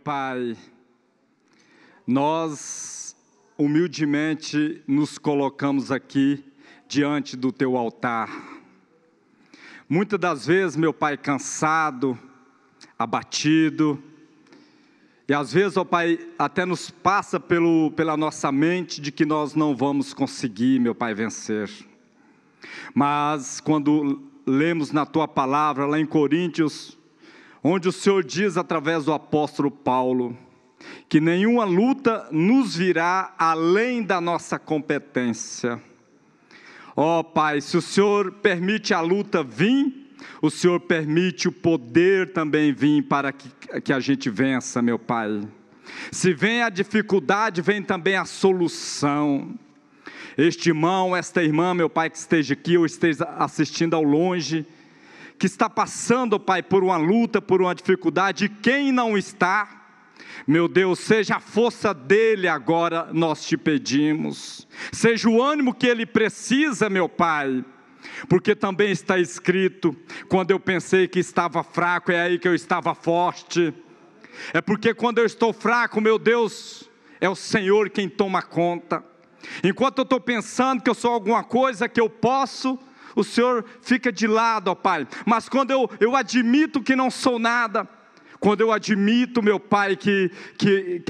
Pai, nós humildemente nos colocamos aqui diante do Teu altar. Muitas das vezes, meu Pai, cansado, abatido, e às vezes, ó Pai, até nos passa pela nossa mente de que nós não vamos conseguir, meu Pai, vencer. Mas quando lemos na Tua palavra, lá em Coríntios, onde o Senhor diz através do apóstolo Paulo, que nenhuma luta nos virá além da nossa competência. Ó Pai, se o Senhor permite a luta vir, o Senhor permite o poder também vir para que a gente vença, meu Pai. Se vem a dificuldade, vem também a solução. Este irmão, esta irmã, meu Pai, que esteja aqui ou esteja assistindo ao longe, que está passando, Pai, por uma luta, por uma dificuldade, e quem não está, meu Deus, seja a força dele agora, nós te pedimos, seja o ânimo que ele precisa, meu Pai, porque também está escrito, quando eu pensei que estava fraco, é aí que eu estava forte, é porque quando eu estou fraco, meu Deus, é o Senhor quem toma conta. Enquanto eu estou pensando que eu sou alguma coisa, que eu posso, o Senhor fica de lado, ó Pai. Mas quando eu admito que não sou nada, quando eu admito, meu Pai, que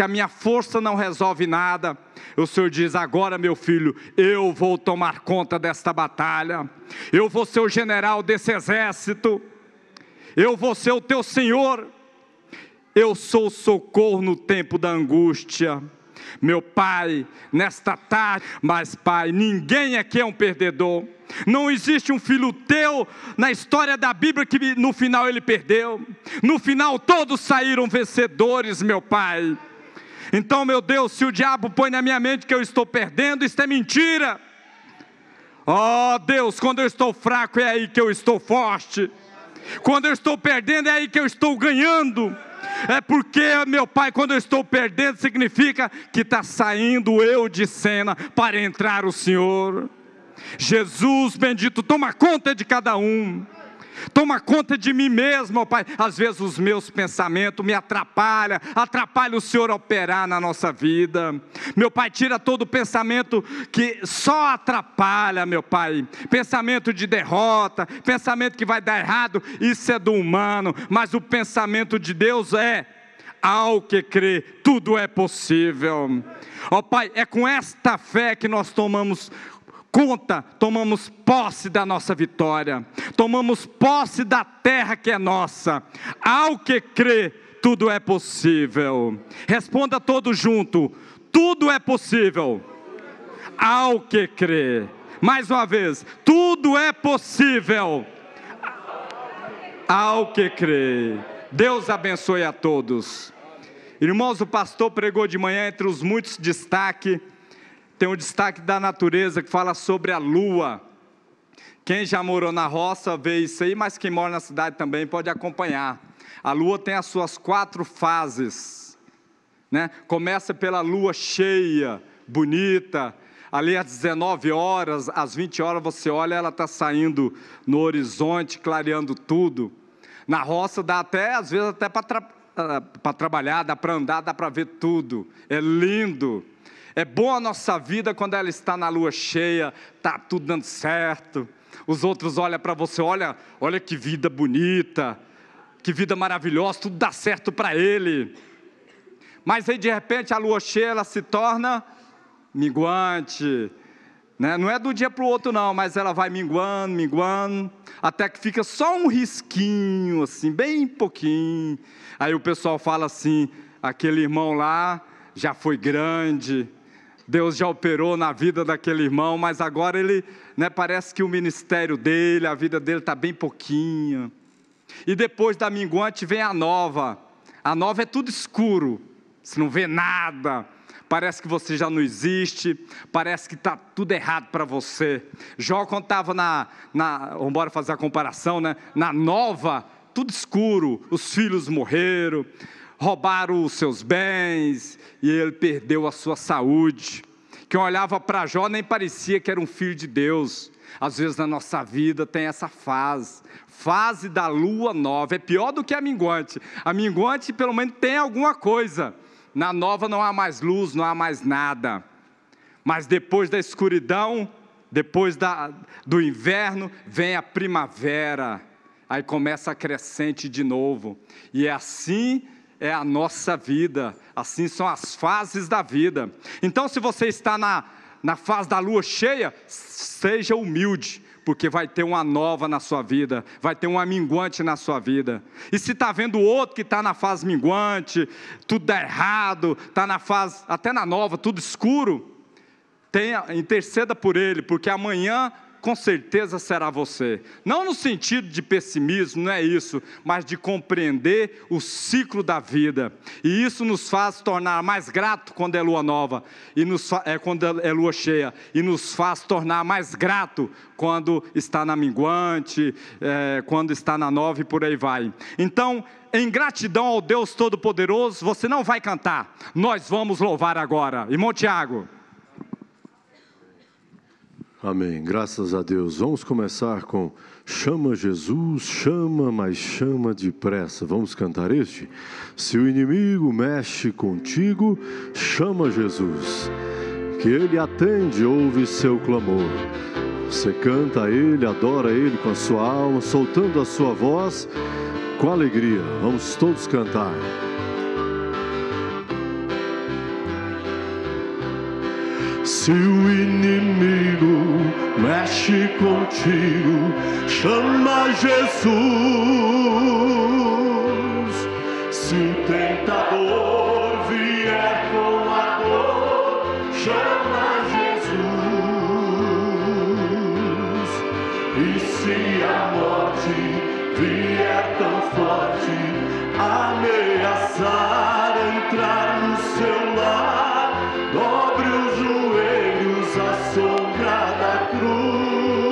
a minha força não resolve nada, o Senhor diz: agora, meu filho, eu vou tomar conta desta batalha, eu vou ser o general desse exército, eu vou ser o teu Senhor, eu sou o socorro no tempo da angústia. Meu Pai, nesta tarde, mas Pai, ninguém aqui é um perdedor. Não existe um filho teu na história da Bíblia que no final ele perdeu. No final todos saíram vencedores, meu Pai. Então, meu Deus, se o diabo põe na minha mente que eu estou perdendo, isso é mentira. Oh Deus, quando eu estou fraco é aí que eu estou forte. Quando eu estou perdendo é aí que eu estou ganhando. É porque, meu Pai, quando eu estou perdendo, significa que está saindo eu de cena para entrar o Senhor. Jesus bendito, toma conta de cada um. Toma conta de mim mesmo, ó Pai. Às vezes os meus pensamentos me atrapalham o Senhor operar na nossa vida. Meu Pai, tira todo pensamento que só atrapalha, meu Pai. Pensamento de derrota, pensamento que vai dar errado, isso é do humano. Mas o pensamento de Deus é: ao que crê, tudo é possível. Ó Pai, é com esta fé que nós tomamos posse da nossa vitória, tomamos posse da terra que é nossa. Ao que crê, tudo é possível. Responda todos junto: tudo é possível ao que crê. Mais uma vez: tudo é possível ao que crê. Deus abençoe a todos. Irmãos, o pastor pregou de manhã, entre os muitos destaques, tem um destaque da natureza que fala sobre a lua. Quem já morou na roça vê isso aí, mas quem mora na cidade também pode acompanhar. A lua tem as suas 4 fases, né? Começa pela lua cheia, bonita, ali às 19 horas, às 20 horas você olha, ela está saindo no horizonte, clareando tudo. Na roça dá até, às vezes até para trabalhar, dá para andar, dá para ver tudo, é lindo. É bom a nossa vida quando ela está na lua cheia, está tudo dando certo. Os outros olham para você, olha que vida bonita, que vida maravilhosa, tudo dá certo para ele. Mas aí de repente a lua cheia ela se torna minguante, né? Não é do dia para o outro não, mas ela vai minguando, até que fica só um risquinho, assim, bem pouquinho. Aí o pessoal fala assim: aquele irmão lá já foi grande, Deus já operou na vida daquele irmão, mas agora ele, né, parece que o ministério dele, a vida dele está bem pouquinho. E depois da minguante vem a nova. A nova é tudo escuro, você não vê nada, parece que você já não existe, parece que está tudo errado para você. Jó, quando estava vamos embora fazer a comparação, né? Na nova, tudo escuro, os filhos morreram, roubaram os seus bens, e ele perdeu a sua saúde. Quem olhava para Jó nem parecia que era um filho de Deus. Às vezes na nossa vida tem essa fase da lua nova. É pior do que a minguante. A minguante pelo menos tem alguma coisa. Na nova não há mais luz, não há mais nada. Mas depois da escuridão, depois do inverno, vem a primavera. Aí começa a crescente de novo. E assim é a nossa vida. Assim são as fases da vida. Então, se você está na fase da lua cheia, seja humilde, porque vai ter uma nova na sua vida, vai ter uma minguante na sua vida. E se está vendo o outro que está na fase minguante, tudo dá errado, está na fase, até na nova, tudo escuro, interceda por ele, porque amanhã com certeza será você. Não no sentido de pessimismo, não é isso, mas de compreender o ciclo da vida. E isso nos faz tornar mais grato quando é lua nova, quando é lua cheia, e nos faz tornar mais grato quando está na minguante, quando está na nova e por aí vai. Então, em gratidão ao Deus Todo-Poderoso, você não vai cantar, nós vamos louvar agora. Irmão Tiago. Amém, graças a Deus. Vamos começar com chama Jesus, chama, mas chama depressa. Vamos cantar este? Se o inimigo mexe contigo, chama Jesus, que Ele atende, ouve seu clamor. Você canta a Ele, adora a Ele com a sua alma, soltando a sua voz com alegria. Vamos todos cantar. Se o inimigo mexe contigo, chama Jesus. Se o tentador vier com a dor, chama Jesus. E se a morte vier tão forte, ameaçar entrar no seu lar, dobre os joelhos à sombra da cruz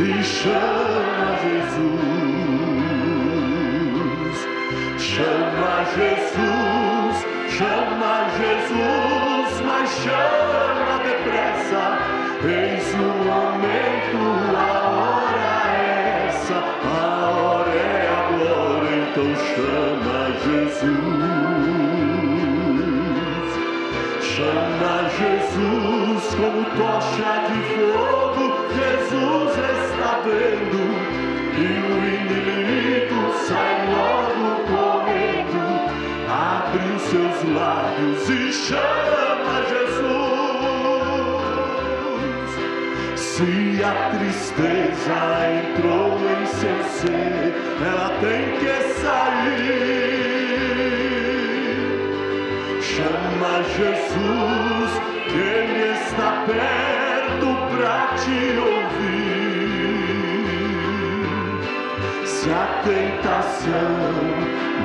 e chama Jesus. Chama Jesus, mas chama depressa. Eis o momento, a hora é essa, a hora é agora, então chama Jesus. Chama Jesus como tocha de fogo, Jesus está vendo, e o inimigo sai logo correndo. Abre os seus lábios e chama Jesus. Se a tristeza entrou em seu ser, ela tem que sair. Chama Jesus, que Ele está perto pra te ouvir. Se a tentação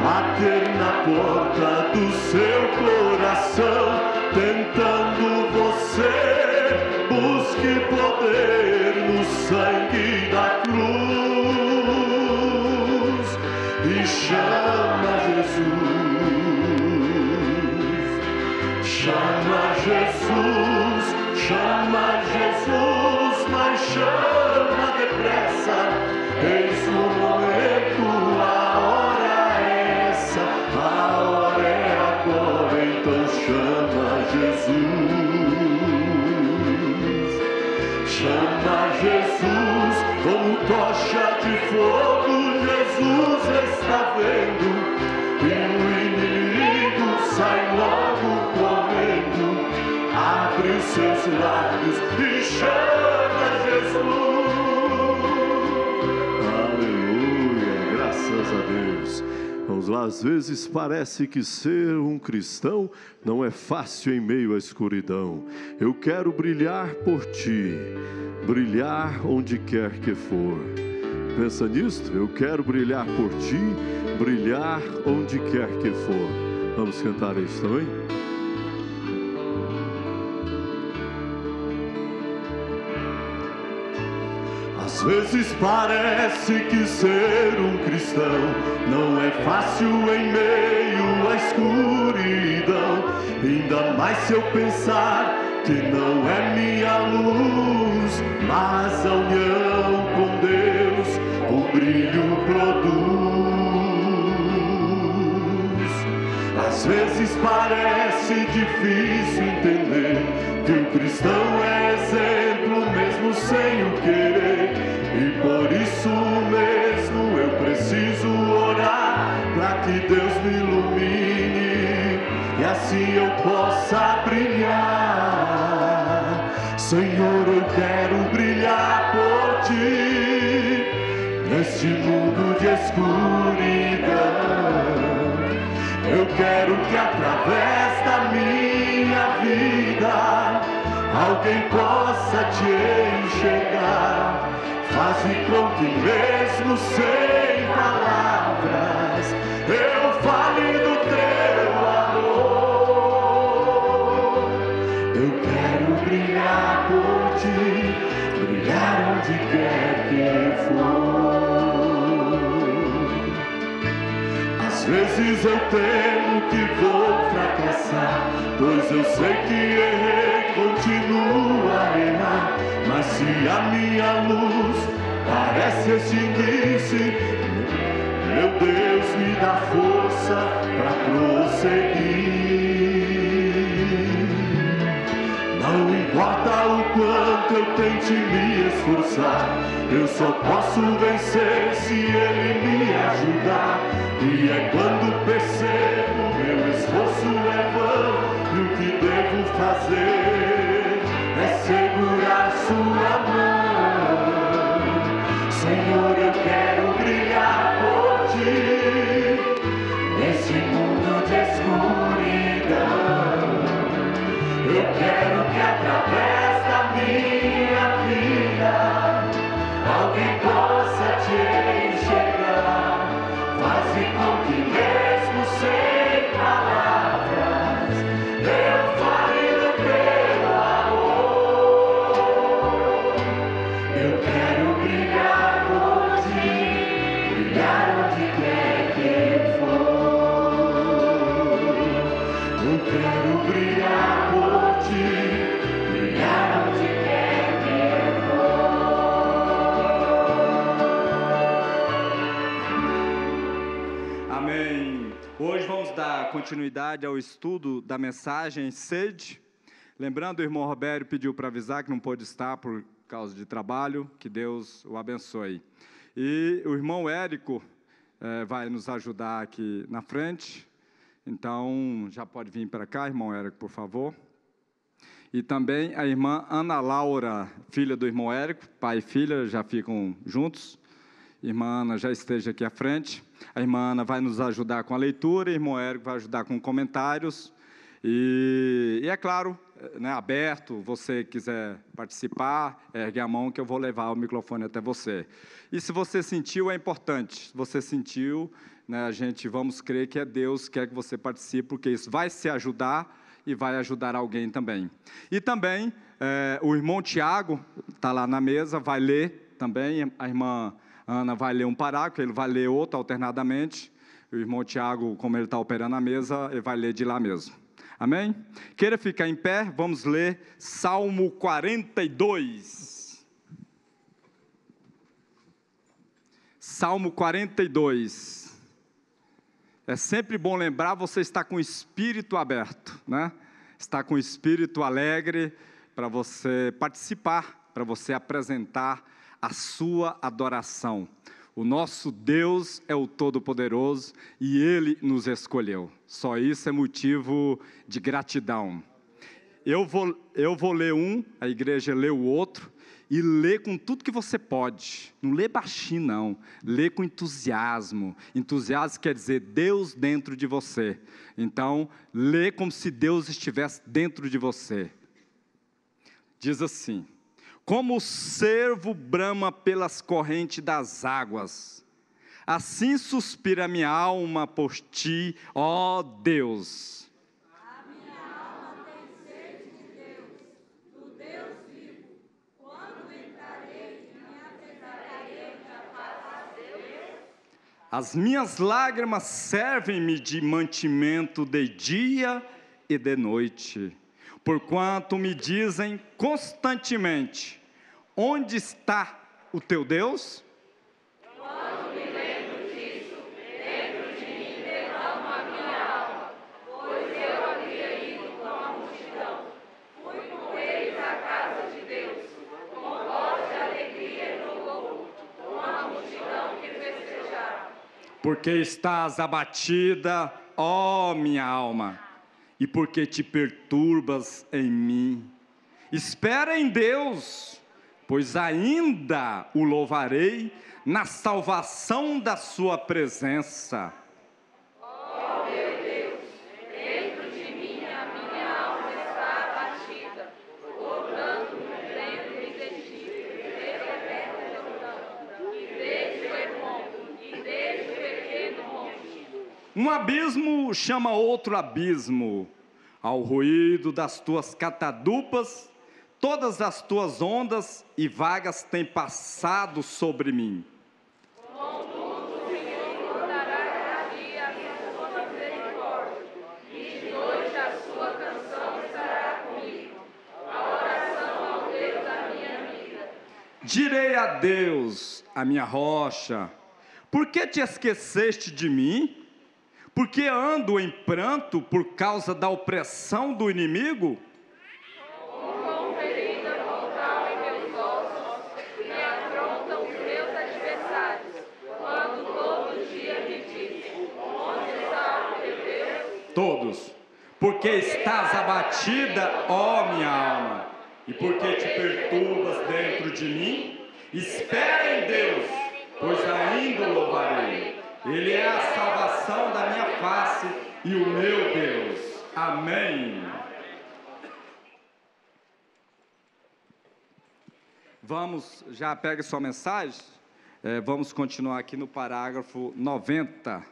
bater na porta do seu coração, tentando você, busque poder no sangue da cruz e chama Jesus. Chama Jesus, mas chama depressa. Eis o momento, a hora é essa, a hora é agora, então chama Jesus. Chama Jesus, como tocha de fogo, Jesus está vendo, e o inimigo sai logo correndo. Abre os seus lábios e chama Jesus. Aleluia, graças a Deus. Vamos lá, às vezes parece que ser um cristão não é fácil em meio à escuridão. Eu quero brilhar por ti, brilhar onde quer que for. Pensa nisto? Eu quero brilhar por ti, brilhar onde quer que for. Vamos cantar isso também? Às vezes parece que ser um cristão não é fácil em meio à escuridão. ainda mais se eu pensar que não é minha luz, mas a união com Deus o brilho produz. Às vezes parece difícil entender que o cristão é exemplo mesmo sem o querer, e por isso mesmo eu preciso orar para que Deus me ilumine e assim eu possa brilhar. Senhor, eu quero brilhar por Ti neste mundo de escuridão. Eu quero que através da minha vida alguém possa Te enxergar. Faze com que mesmo sem palavras eu fale do Teu amor. Eu quero brilhar por Ti, brilhar onde quer que for. Às vezes eu temo que vou fracassar, pois eu sei que errei, continuo a errar. Mas se a minha luz parece extinguir-se, meu Deus me dá força para prosseguir. Não importa o quanto eu tente me esforçar, eu só posso vencer se Ele me ajudar. E é quando percebo meu esforço é vão, e o que devo fazer é segurar Sua mão. Senhor, eu quero brilhar por Ti nesse mundo de escuridão. Eu quero que através da minha vida alguém possa Te enxergar. Faze com que mesmo sem palavras eu fale do Teu amor. Eu quero brilhar por Ti, brilhar onde quer que for. Eu quero brilhar por Ti, brilhar onde quer que for. Amém. Hoje vamos dar continuidade ao estudo da mensagem Sede. Lembrando, o irmão Roberto pediu para avisar que não pôde estar por causa de trabalho, que Deus o abençoe. E o irmão Érico vai nos ajudar aqui na frente. Então, já pode vir para cá, irmão Érico, por favor. E também a irmã Ana Laura, filha do irmão Érico, pai e filha já ficam juntos. Irmã Ana já esteja aqui à frente. A irmã Ana vai nos ajudar com a leitura, o irmão Érico vai ajudar com comentários. E é claro, né, aberto, você quiser participar, ergue a mão que eu vou levar o microfone até você. E se você sentiu, é importante. Se você sentiu, né, vamos crer que é Deus que quer que você participe, porque isso vai se ajudar e vai ajudar alguém também. E também, o irmão Tiago está lá na mesa, vai ler também, a irmã Ana vai ler um parágrafo, ele vai ler outro alternadamente. O irmão Tiago, como ele está operando a mesa, ele vai ler de lá mesmo. Amém? Queira ficar em pé, vamos ler Salmo 42. Salmo 42. É sempre bom lembrar, você está com o espírito aberto, né? Está com o espírito alegre para você participar, para você apresentar a sua adoração. O nosso Deus é o Todo-Poderoso e Ele nos escolheu. Só isso é motivo de gratidão. Eu vou ler um, a igreja lê o outro, e lê com tudo que você pode. Não lê baixinho, não. Lê com entusiasmo. Entusiasmo quer dizer Deus dentro de você. Então, lê como se Deus estivesse dentro de você. Diz assim: como o cervo brama pelas correntes das águas, assim suspira minha alma por Ti, ó Deus. A minha alma tem sede de Deus, do Deus vivo. Quando entrarei e me apresentarei na paz de Deus? As minhas lágrimas servem-me de mantimento de dia e de noite. Porquanto me dizem constantemente: onde está o teu Deus? Quando me lembro disso, dentro de mim derramo a minha alma, pois eu havia ido com a multidão. Fui com eles à casa de Deus, com voz de alegria e louvor, com a multidão que festejava. Porque estás abatida, ó minha alma, e porque te perturbas em mim. Espera em Deus, pois ainda o louvarei na salvação da sua presença. Ó meu Deus, dentro de mim a minha alma está abatida, portanto me lembro de ti, desde a terra do Jordão, e desde o Hermon, e desde o pequeno monte. Um abismo chama outro abismo, ao ruído das tuas catadupas, todas as tuas ondas e vagas têm passado sobre mim. Contudo, o Senhor mudará cada dia a sua misericórdia, e de noite a sua canção estará comigo, a oração ao Deus da minha vida. Direi a Deus, a minha rocha: por que te esqueceste de mim? Porque ando em pranto por causa da opressão do inimigo? Com ferida mortal em meus ossos, me afrontam os meus adversários, quando todo dia me dizem: onde está o teu Deus? Todos. Porque estás abatida, ó minha alma, e porque te perturbas dentro de mim? Espera em Deus, pois ainda o louvarei. Ele é a salvação da minha face e o meu Deus. Amém. Vamos, já pega sua mensagem. Vamos continuar aqui no parágrafo 90.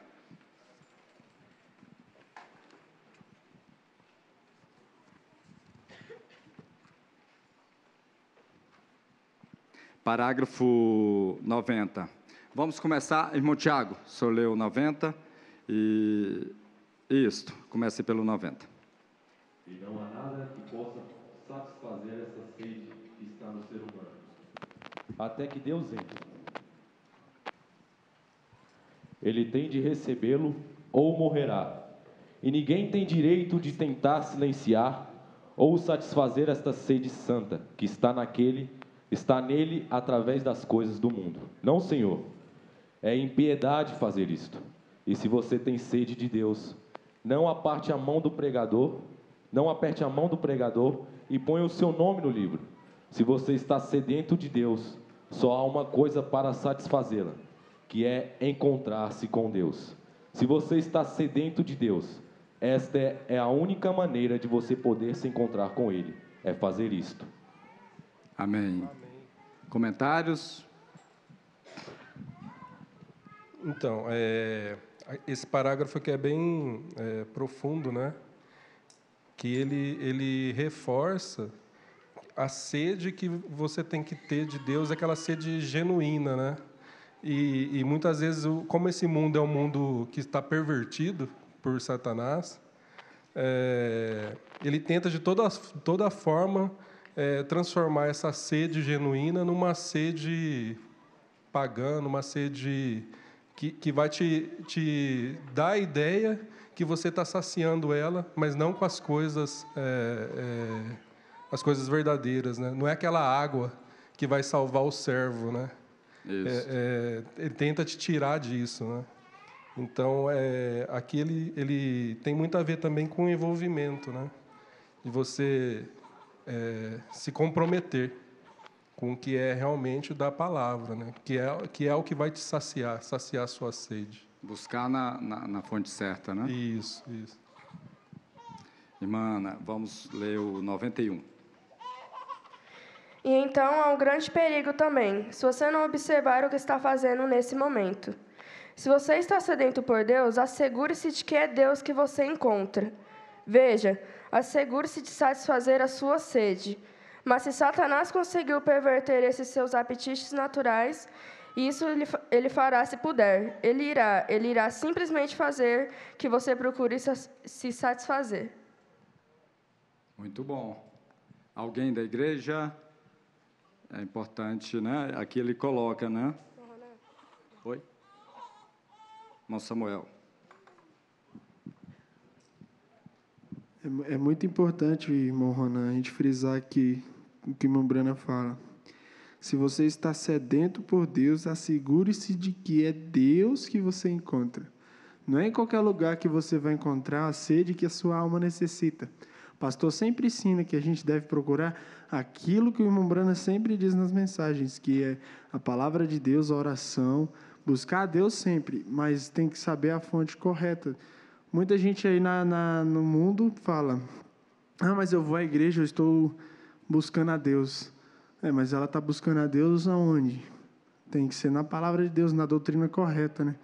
Parágrafo 90. Vamos começar, irmão Tiago, o senhor leu 90 e isto, comece pelo 90. E não há nada que possa satisfazer essa sede que está no ser humano, até que Deus entre. Ele tem de recebê-lo ou morrerá, e ninguém tem direito de tentar silenciar ou satisfazer esta sede santa que está nele através das coisas do mundo. Não, Senhor. É impiedade fazer isto. E se você tem sede de Deus, não aperte a mão do pregador e ponha o seu nome no livro. Se você está sedento de Deus, só há uma coisa para satisfazê-la, que é encontrar-se com Deus. Se você está sedento de Deus, esta é a única maneira de você poder se encontrar com Ele, é fazer isto. Amém. Comentários? Então, esse parágrafo aqui é bem profundo, né? Que ele reforça a sede que você tem que ter de Deus, aquela sede genuína, né? E muitas vezes, como esse mundo é um mundo que está pervertido por Satanás, ele tenta de toda forma transformar essa sede genuína numa sede pagã, numa sede que vai te dar a ideia que você está saciando ela, mas não com as coisas verdadeiras, né? Não é aquela água que vai salvar o servo, né? Isso. Ele tenta te tirar disso, né? Então, aqui ele tem muito a ver também com o envolvimento, né? De você se comprometer com o que é realmente da palavra, né? Que é o que vai te saciar a sua sede. Buscar na fonte certa, né? Isso. Irmã Ana, vamos ler o 91. E então há um grande perigo também, se você não observar o que está fazendo nesse momento. Se você está sedento por Deus, assegure-se de que é Deus que você encontra. Veja, assegure-se de satisfazer a sua sede. Mas se Satanás conseguiu perverter esses seus apetites naturais, isso ele fará se puder. Ele irá simplesmente fazer que você procure se satisfazer. Muito bom. Alguém da igreja? É importante, né? Aqui ele coloca, né? Oi? Irmão Samuel. É muito importante, irmão Ronan, a gente frisar aqui o que o irmão Brana fala. Se você está sedento por Deus, assegure-se de que é Deus que você encontra. Não é em qualquer lugar que você vai encontrar a sede que a sua alma necessita. O pastor sempre ensina que a gente deve procurar aquilo que o irmão Brana sempre diz nas mensagens, que é a palavra de Deus, a oração, buscar a Deus sempre, mas tem que saber a fonte correta. Muita gente aí no mundo fala, mas eu vou à igreja, eu estou buscando a Deus. Mas ela está buscando a Deus aonde? Tem que ser na palavra de Deus, na doutrina correta, né?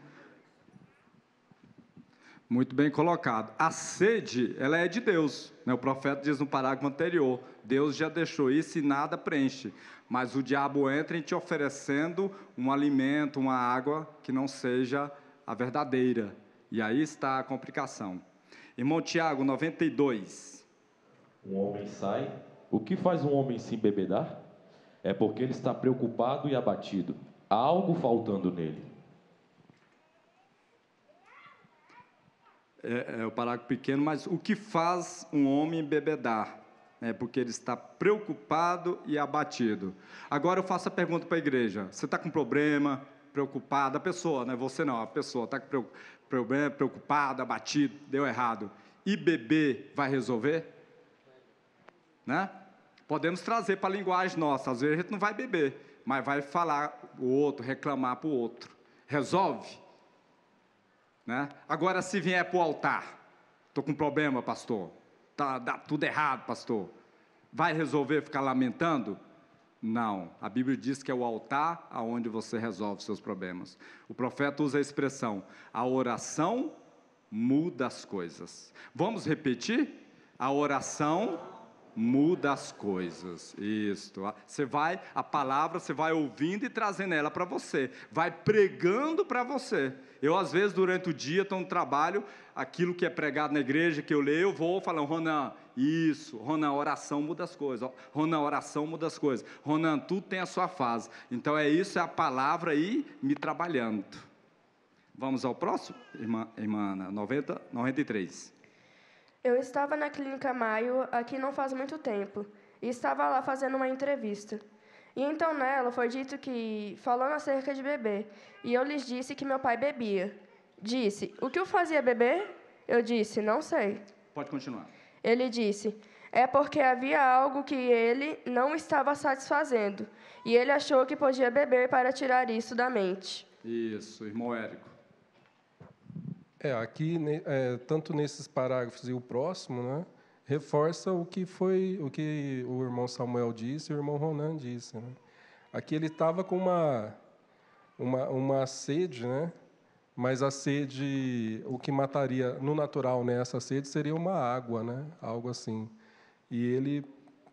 Muito bem colocado. A sede, ela é de Deus, né? O profeta diz no parágrafo anterior, Deus já deixou isso e nada preenche. Mas o diabo entra em te oferecendo um alimento, uma água que não seja a verdadeira. E aí está a complicação. Irmão Tiago, 92. Um homem sai. O que faz um homem se embebedar? É porque ele está preocupado e abatido. Há algo faltando nele. É o parágrafo pequeno, mas o que faz um homem embebedar? É porque ele está preocupado e abatido. Agora eu faço a pergunta para a igreja. Você está com problema, preocupado? A pessoa, não é você não, a pessoa está com problema, preocupado, abatido, deu errado. E beber vai resolver? Né? Podemos trazer para a linguagem nossa. Às vezes a gente não vai beber, mas vai falar o outro, reclamar para o outro. Resolve? Né? Agora, se vier para o altar, estou com problema, pastor. Dá tudo errado, pastor. Vai resolver ficar lamentando? Não. A Bíblia diz que é o altar aonde você resolve seus problemas. O profeta usa a expressão, a oração muda as coisas. Vamos repetir? A oração muda as coisas. Isso. A palavra você vai ouvindo e trazendo ela para você. Vai pregando para você. Eu, às vezes, durante o dia, estou no trabalho, aquilo que é pregado na igreja, que eu leio, eu vou falando, Ronan, isso, Ronan, oração muda as coisas. Ronan, oração muda as coisas. Ronan, tudo tem a sua fase. Então, é isso, é a palavra aí me trabalhando. Vamos ao próximo? Irmã Ana, 93. Eu estava na Clínica Maio, aqui não faz muito tempo, e estava lá fazendo uma entrevista. E então nela foi dito que, falando acerca de beber, e eu lhes disse que meu pai bebia. Disse, o que o fazia beber? Eu disse, não sei. Pode continuar. Ele disse, é porque havia algo que ele não estava satisfazendo, e ele achou que podia beber para tirar isso da mente. Isso, irmão Érico. Aqui, tanto nesses parágrafos e o próximo, né, reforça o que o irmão Samuel disse e o irmão Ronan disse. Né? Aqui ele estava com uma sede, né, mas a sede, o que mataria no natural, né, essa sede seria uma água, né, algo assim. E ele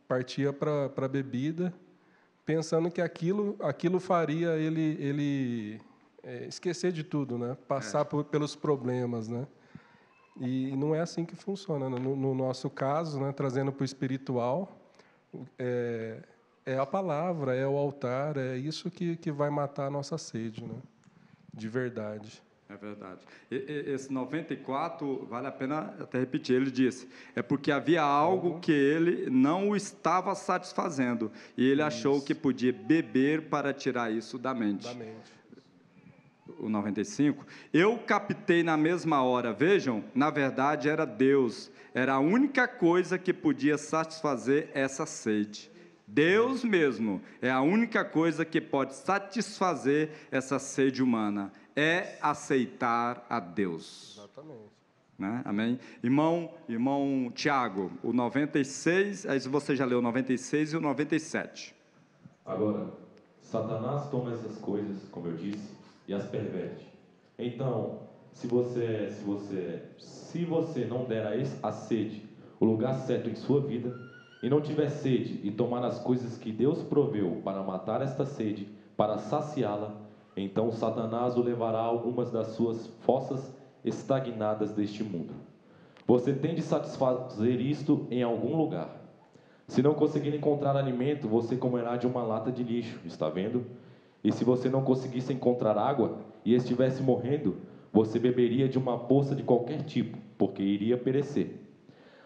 partia para a bebida, pensando que aquilo faria ele esquecer de tudo, né? Passar pelos problemas, né? E não é assim que funciona. No nosso caso, né, trazendo para o espiritual, é a palavra, é o altar, é isso que vai matar a nossa sede, né? De verdade. É verdade. Esse 94, vale a pena até repetir, ele disse, é porque havia algo que ele não o estava satisfazendo, e ele achou que podia beber para tirar isso da mente. O 95, eu captei na mesma hora, vejam, na verdade era Deus, era a única coisa que podia satisfazer essa sede. Deus mesmo é a única coisa que pode satisfazer essa sede humana, é aceitar a Deus. Exatamente. Né? Amém? Irmão Tiago, o 96, aí você já leu o 96 e o 97. Agora, Satanás toma essas coisas, como eu disse, e as perverte. Então, se você não der a sede o lugar certo em sua vida, e não tiver sede e tomar as coisas que Deus proveu para matar esta sede, para saciá-la, então Satanás o levará a algumas das suas fossas estagnadas deste mundo. Você tem de satisfazer isto em algum lugar. Se não conseguir encontrar alimento, você comerá de uma lata de lixo, está vendo? E se você não conseguisse encontrar água e estivesse morrendo, você beberia de uma poça de qualquer tipo, porque iria perecer.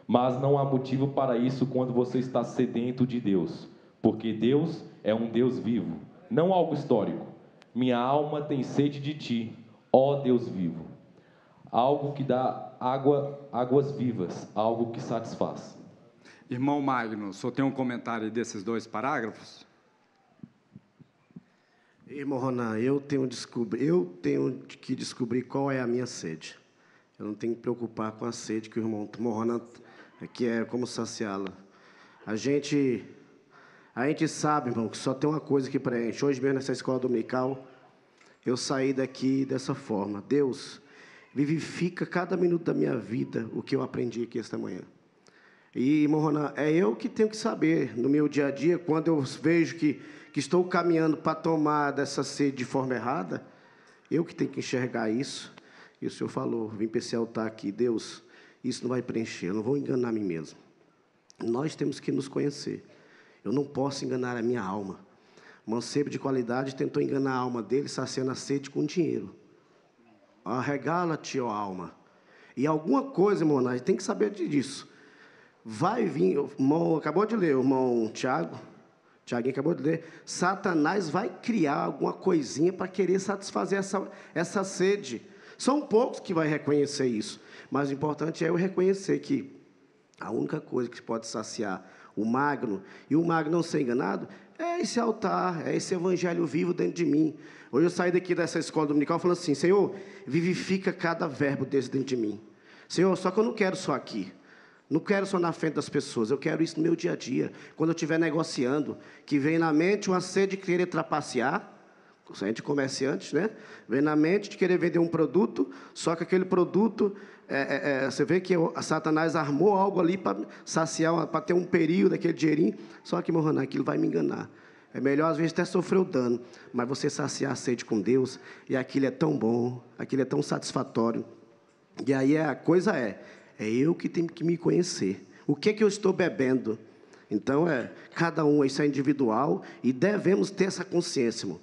Mas não há motivo para isso quando você está sedento de Deus, porque Deus é um Deus vivo, não algo histórico. Minha alma tem sede de ti, ó Deus vivo. Algo que dá águas vivas, algo que satisfaz. Irmão Magno, o senhor tem um comentário desses 2 parágrafos? Irmão Ronan, eu tenho que descobrir qual é a minha sede. Eu não tenho que me preocupar com a sede que o irmão Ronan, que é como saciá-la. A gente sabe, irmão, que só tem uma coisa que preenche. Hoje mesmo, nessa escola dominical, eu saí daqui dessa forma. Deus, vivifica cada minuto da minha vida o que eu aprendi aqui esta manhã. E, irmão Ronan, é eu que tenho que saber, no meu dia a dia, quando eu vejo que estou caminhando para tomar dessa sede de forma errada, eu que tenho que enxergar isso. E o Senhor falou, vim para esse altar aqui, Deus, isso não vai preencher, eu não vou enganar a mim mesmo. Nós temos que nos conhecer. Eu não posso enganar a minha alma. O mancebo de qualidade tentou enganar a alma dele, saciando a sede com dinheiro. Arregala-te, ó alma. E alguma coisa, irmão, a gente tem que saber disso. Vai vir, o irmão acabou de ler, o irmão Tiaguinho acabou de ler, Satanás vai criar alguma coisinha para querer satisfazer essa sede. São poucos que vai reconhecer isso, mas o importante é eu reconhecer que a única coisa que pode saciar o magno, e o magno não ser enganado, é esse altar, é esse evangelho vivo dentro de mim. Hoje eu saí daqui dessa escola dominical falando assim, Senhor, vivifica cada verbo desse dentro de mim. Senhor, só que eu não quero só aqui. Não quero só na frente das pessoas, eu quero isso no meu dia a dia. Quando eu estiver negociando, que vem na mente uma sede de querer trapacear, a gente comerciante, né? Vem na mente de querer vender um produto, só que aquele produto, você vê que a Satanás armou algo ali para saciar, para ter um período, aquele dinheirinho, só que, Mohaná, aquilo vai me enganar. É melhor, às vezes, até sofrer o dano, mas você saciar a sede com Deus, e aquilo é tão bom, aquilo é tão satisfatório. E aí a coisa é eu que tenho que me conhecer. O que eu estou bebendo? Então, cada um, isso é individual, e devemos ter essa consciência, irmão.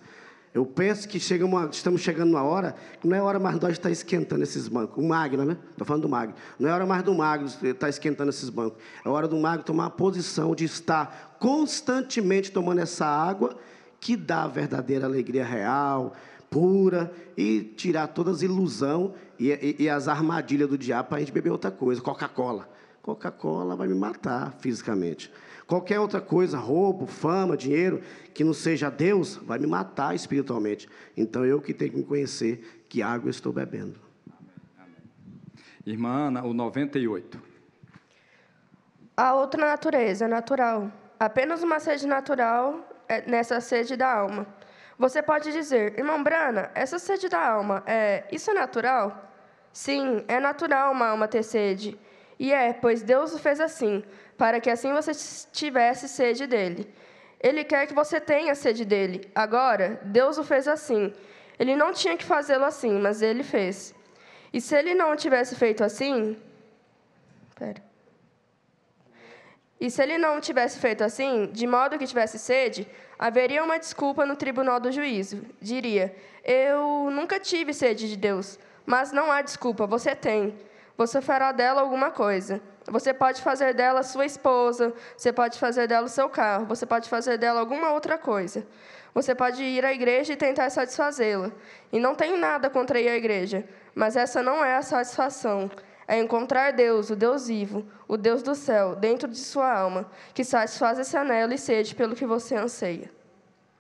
Eu penso que estamos chegando numa hora, que não é hora mais de nós estar esquentando esses bancos. O Magno, né? Estou falando do Magno. Não é hora mais do Magno estar esquentando esses bancos. É hora do Magno tomar a posição de estar constantemente tomando essa água que dá a verdadeira alegria real, pura, e tirar todas as ilusões e as armadilhas do diabo para a gente beber outra coisa. Coca-Cola. Coca-Cola vai me matar fisicamente. Qualquer outra coisa, roubo, fama, dinheiro, que não seja Deus, vai me matar espiritualmente. Então, eu que tenho que me conhecer que água eu estou bebendo. Amém. Irmã Ana, o 98. A outra natureza, natural. Apenas uma sede natural nessa sede da alma. Você pode dizer, irmão Brana, essa sede da alma, isso é natural? Sim, é natural uma alma ter sede. E pois Deus o fez assim, para que assim você tivesse sede dele. Ele quer que você tenha sede dele. Agora, Deus o fez assim. Ele não tinha que fazê-lo assim, mas ele fez. E se ele não tivesse feito assim... E se ele não tivesse feito assim, de modo que tivesse sede, haveria uma desculpa no tribunal do juízo. Diria, eu nunca tive sede de Deus. Mas não há desculpa, você tem. Você fará dela alguma coisa. Você pode fazer dela sua esposa, você pode fazer dela o seu carro, você pode fazer dela alguma outra coisa. Você pode ir à igreja e tentar satisfazê-la. E não tenho nada contra ir à igreja, mas essa não é a satisfação. É encontrar Deus, o Deus vivo, o Deus do céu, dentro de sua alma, que satisfaz esse anelo e sede pelo que você anseia.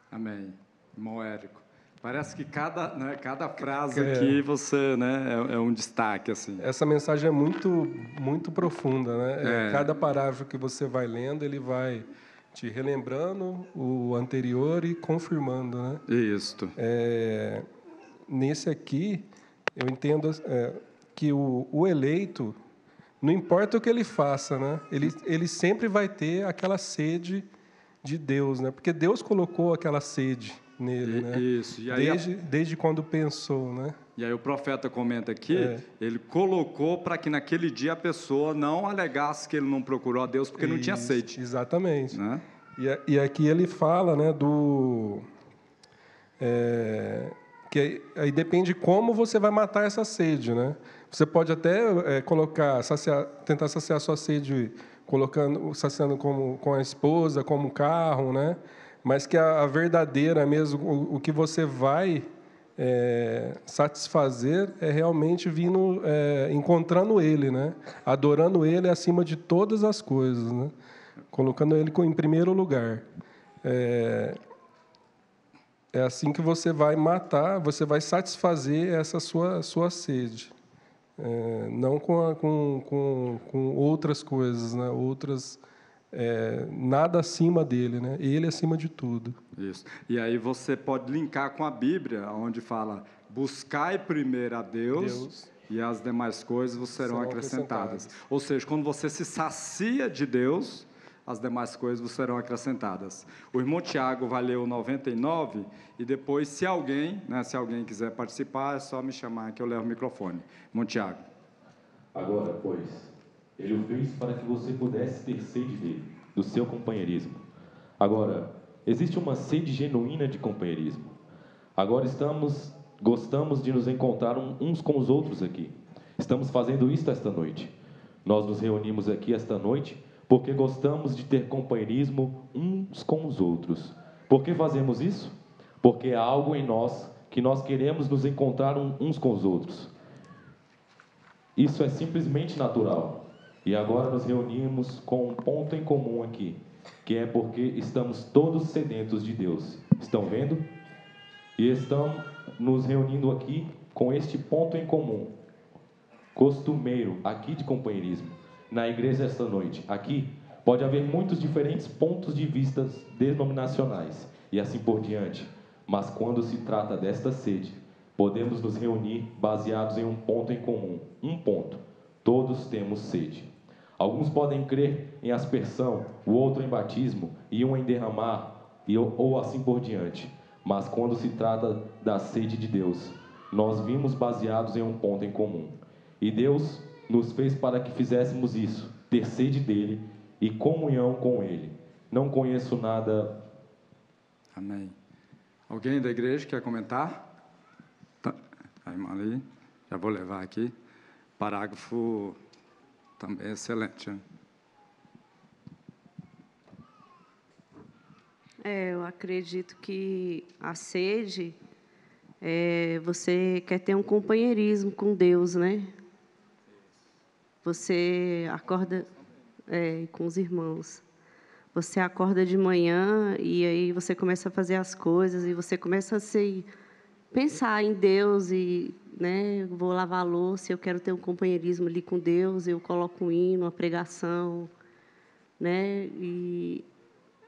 Amém. Irmão Érico. Parece que cada frase aqui você, é um destaque, assim. Essa mensagem é muito profunda, né? Cada parágrafo que você vai lendo, ele vai te relembrando o anterior e confirmando, né? Isso. Nesse aqui, eu entendo que o eleito, não importa o que ele faça, né? Ele sempre vai ter aquela sede de Deus, né? Porque Deus colocou aquela sede nele, né? Isso. E aí desde quando pensou, né? E aí o profeta comenta aqui, ele colocou para que naquele dia a pessoa não alegasse que ele não procurou a Deus porque não tinha sede. Exatamente. Né? E aqui ele fala, né, que aí depende como você vai matar essa sede, né? Você pode até tentar saciar a sua sede saciando com a esposa, como um carro, né? Mas que a verdadeira mesmo, o que você vai satisfazer é realmente vindo, encontrando Ele, né? Adorando Ele acima de todas as coisas, né? Colocando Ele em primeiro lugar. É assim que você vai matar, você vai satisfazer essa sua sede. Não com outras coisas, né? Nada acima dele, né? Ele acima de tudo. Isso. E aí você pode linkar com a Bíblia, onde fala: buscai primeiro a Deus. E as demais coisas vos serão acrescentadas. Ou seja, quando você se sacia de Deus, as demais coisas vos serão acrescentadas. O irmão Tiago vai ler o 99 e depois, se alguém quiser participar, é só me chamar que eu levo o microfone. Irmão Tiago. Agora, pois, ele o fez para que você pudesse ter sede dele, do seu companheirismo. Agora, existe uma sede genuína de companheirismo. Agora gostamos de nos encontrar uns com os outros aqui. Estamos fazendo isso esta noite. Nós nos reunimos aqui esta noite porque gostamos de ter companheirismo uns com os outros. Por que fazemos isso? Porque há algo em nós que nós queremos nos encontrar uns com os outros. Isso é simplesmente natural. E agora nos reunimos com um ponto em comum aqui, que é porque estamos todos sedentos de Deus. Estão vendo? E estamos nos reunindo aqui com este ponto em comum, costumeiro, aqui de companheirismo. Na igreja esta noite, aqui, pode haver muitos diferentes pontos de vista denominacionais e assim por diante. Mas quando se trata desta sede, podemos nos reunir baseados em um ponto em comum. Um ponto. Todos temos sede. Alguns podem crer em aspersão, o outro em batismo, e um em derramar, ou assim por diante. Mas quando se trata da sede de Deus, nós vimos baseados em um ponto em comum. E Deus nos fez para que fizéssemos isso, ter sede dele e comunhão com ele. Não conheço nada... Amém. Alguém da igreja quer comentar? A irmã ali, já vou levar aqui. Parágrafo também excelente. Né? Eu acredito que a sede, você quer ter um companheirismo com Deus, né? Você acorda com os irmãos. Você acorda de manhã e aí você começa a fazer as coisas e você começa a pensar em Deus e, né, vou lavar a louça, eu quero ter um companheirismo ali com Deus, eu coloco um hino, uma pregação, né? E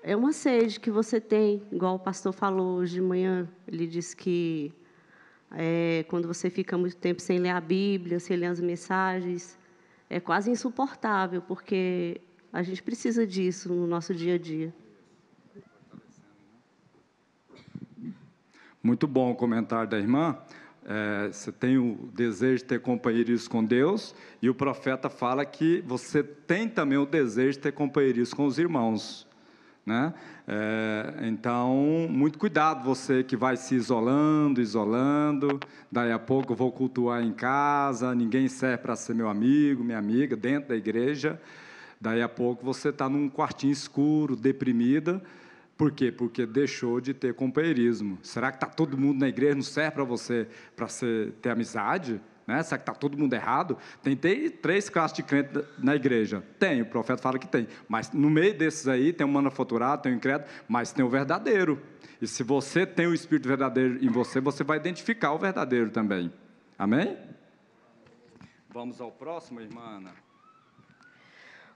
é uma sede que você tem, igual o pastor falou hoje de manhã. Ele disse que quando você fica muito tempo sem ler a Bíblia, sem ler as mensagens, é quase insuportável, porque a gente precisa disso no nosso dia a dia. Muito bom o comentário da irmã. Você tem o desejo de ter companheirismo com Deus, e o profeta fala que você tem também o desejo de ter companheirismo com os irmãos. Né? Então, muito cuidado, você que vai se isolando, daí a pouco eu vou cultuar em casa, ninguém serve para ser meu amigo, minha amiga, dentro da igreja, daí a pouco você está num quartinho escuro, deprimida. Por quê? Porque deixou de ter companheirismo. Será que está todo mundo na igreja, não serve para você ter amizade? Né? Será que está todo mundo errado? Tem 3 classes de crente na igreja. Tem, o profeta fala que tem. Mas no meio desses aí, tem o manufaturado, tem o incrédulo, mas tem o verdadeiro. E se você tem o Espírito verdadeiro em você, você vai identificar o verdadeiro também. Amém? Vamos ao próximo, irmã Ana.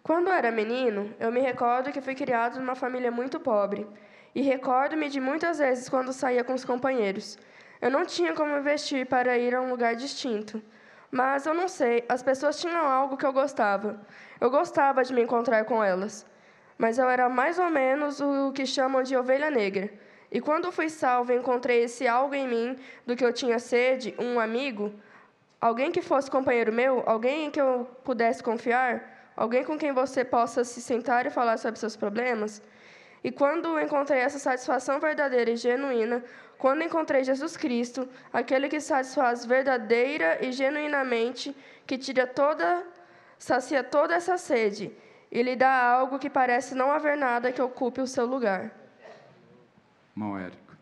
Quando eu era menino, eu me recordo que fui criado numa família muito pobre. E recordo-me de muitas vezes quando saía com os companheiros. Eu não tinha como vestir para ir a um lugar distinto. Mas eu não sei, as pessoas tinham algo que eu gostava. Eu gostava de me encontrar com elas. Mas eu era mais ou menos o que chamam de ovelha negra. E quando fui salvo, encontrei esse algo em mim do que eu tinha sede, um amigo, alguém que fosse companheiro meu, alguém em que eu pudesse confiar, alguém com quem você possa se sentar e falar sobre seus problemas. E quando encontrei essa satisfação verdadeira e genuína, quando encontrei Jesus Cristo, aquele que satisfaz verdadeira e genuinamente, que sacia toda essa sede, e lhe dá algo que parece não haver nada que ocupe o seu lugar. Irmão Érico.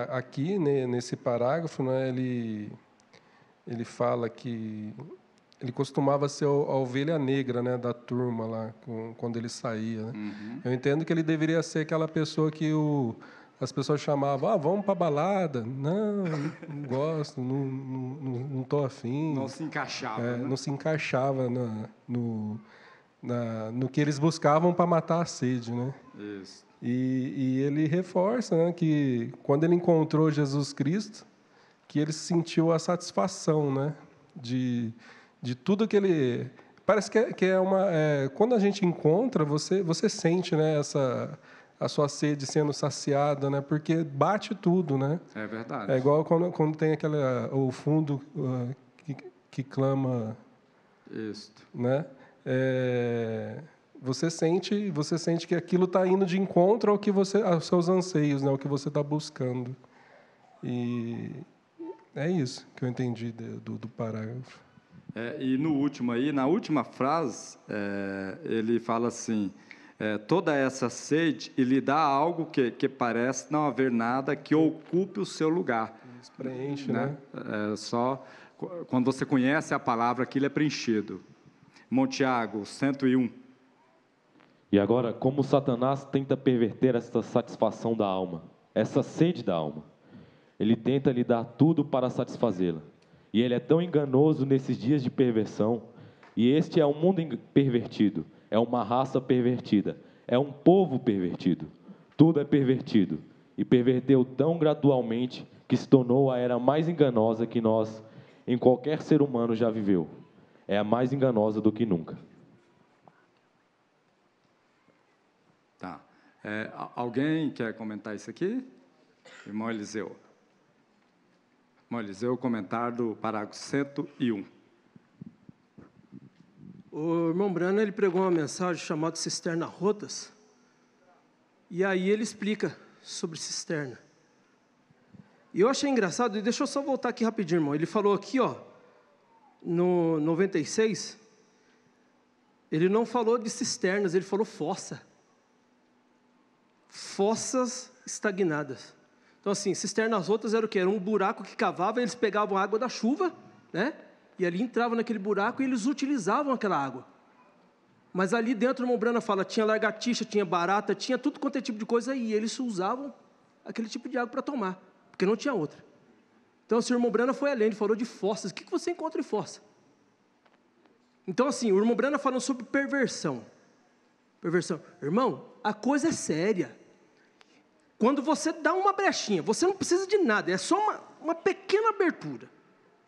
Aqui, nesse parágrafo, né, ele fala que ele costumava ser a ovelha negra, né, da turma lá, quando ele saía. Né? Uhum. Eu entendo que ele deveria ser aquela pessoa que as pessoas chamavam, vamos para balada. Não gosto, não estou afim. Não se encaixava. Né? Não se encaixava no que eles buscavam para matar a sede. Né? Isso. E ele reforça, né, que quando ele encontrou Jesus Cristo, que ele sentiu a satisfação, né, de tudo que ele... Parece que é uma... quando a gente encontra, você sente, né, a sua sede sendo saciada, né, porque bate tudo, né? É verdade. É igual quando tem o fundo que clama... Isso. Né? Você sente que aquilo está indo de encontro aos seus anseios, né, ao que você está buscando. E é isso que eu entendi do parágrafo. E no último aí, na última frase, ele fala assim, toda essa sede, ele dá algo que parece não haver nada que ocupe o seu lugar. Isso preenche, né? Só quando você conhece a palavra, aquilo é preenchido. Irmão Tiago, 101. E agora, como Satanás tenta perverter essa satisfação da alma, essa sede da alma, ele tenta lhe dar tudo para satisfazê-la. E ele é tão enganoso nesses dias de perversão, e este é um mundo pervertido, é uma raça pervertida, é um povo pervertido. Tudo é pervertido, e perverteu tão gradualmente que se tornou a era mais enganosa que nós, em qualquer ser humano, já viveu. É a mais enganosa do que nunca. Tá. Alguém quer comentar isso aqui? Irmão Eliseu. Irmão Eliseu, comentário do parágrafo 101. O irmão Brana, ele pregou uma mensagem chamada Cisterna Rotas, e aí ele explica sobre cisterna. E eu achei engraçado, e deixa eu só voltar aqui rapidinho, irmão. Ele falou aqui, no 96, ele não falou de cisternas, ele falou fossa. Fossas estagnadas. Então, assim, cisternas rotas era o quê? Era um buraco que cavava, eles pegavam a água da chuva, né? E ali entravam naquele buraco e eles utilizavam aquela água. Mas ali dentro, o irmão Brana fala, tinha lagartixa, tinha barata, tinha tudo quanto é tipo de coisa, e eles usavam aquele tipo de água para tomar, porque não tinha outra. Então, assim, o irmão Brana foi além, ele falou de fossas. O que você encontra em fossa? Então, assim, o irmão Brana falando sobre perversão. Perversão. Irmão, a coisa é séria. Quando você dá uma brechinha, você não precisa de nada, é só uma pequena abertura,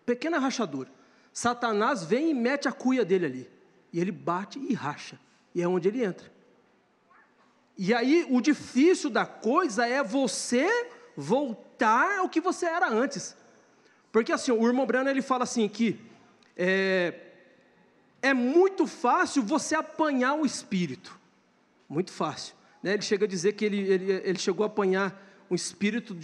pequena rachadura. Satanás vem e mete a cuia dele ali. E ele bate e racha. E é onde ele entra. E aí, o difícil da coisa é você voltar ao que você era antes. Porque assim, o irmão Brana, ele fala assim que é muito fácil você apanhar o espírito. Muito fácil. Né? Ele chega a dizer que ele chegou a apanhar um espírito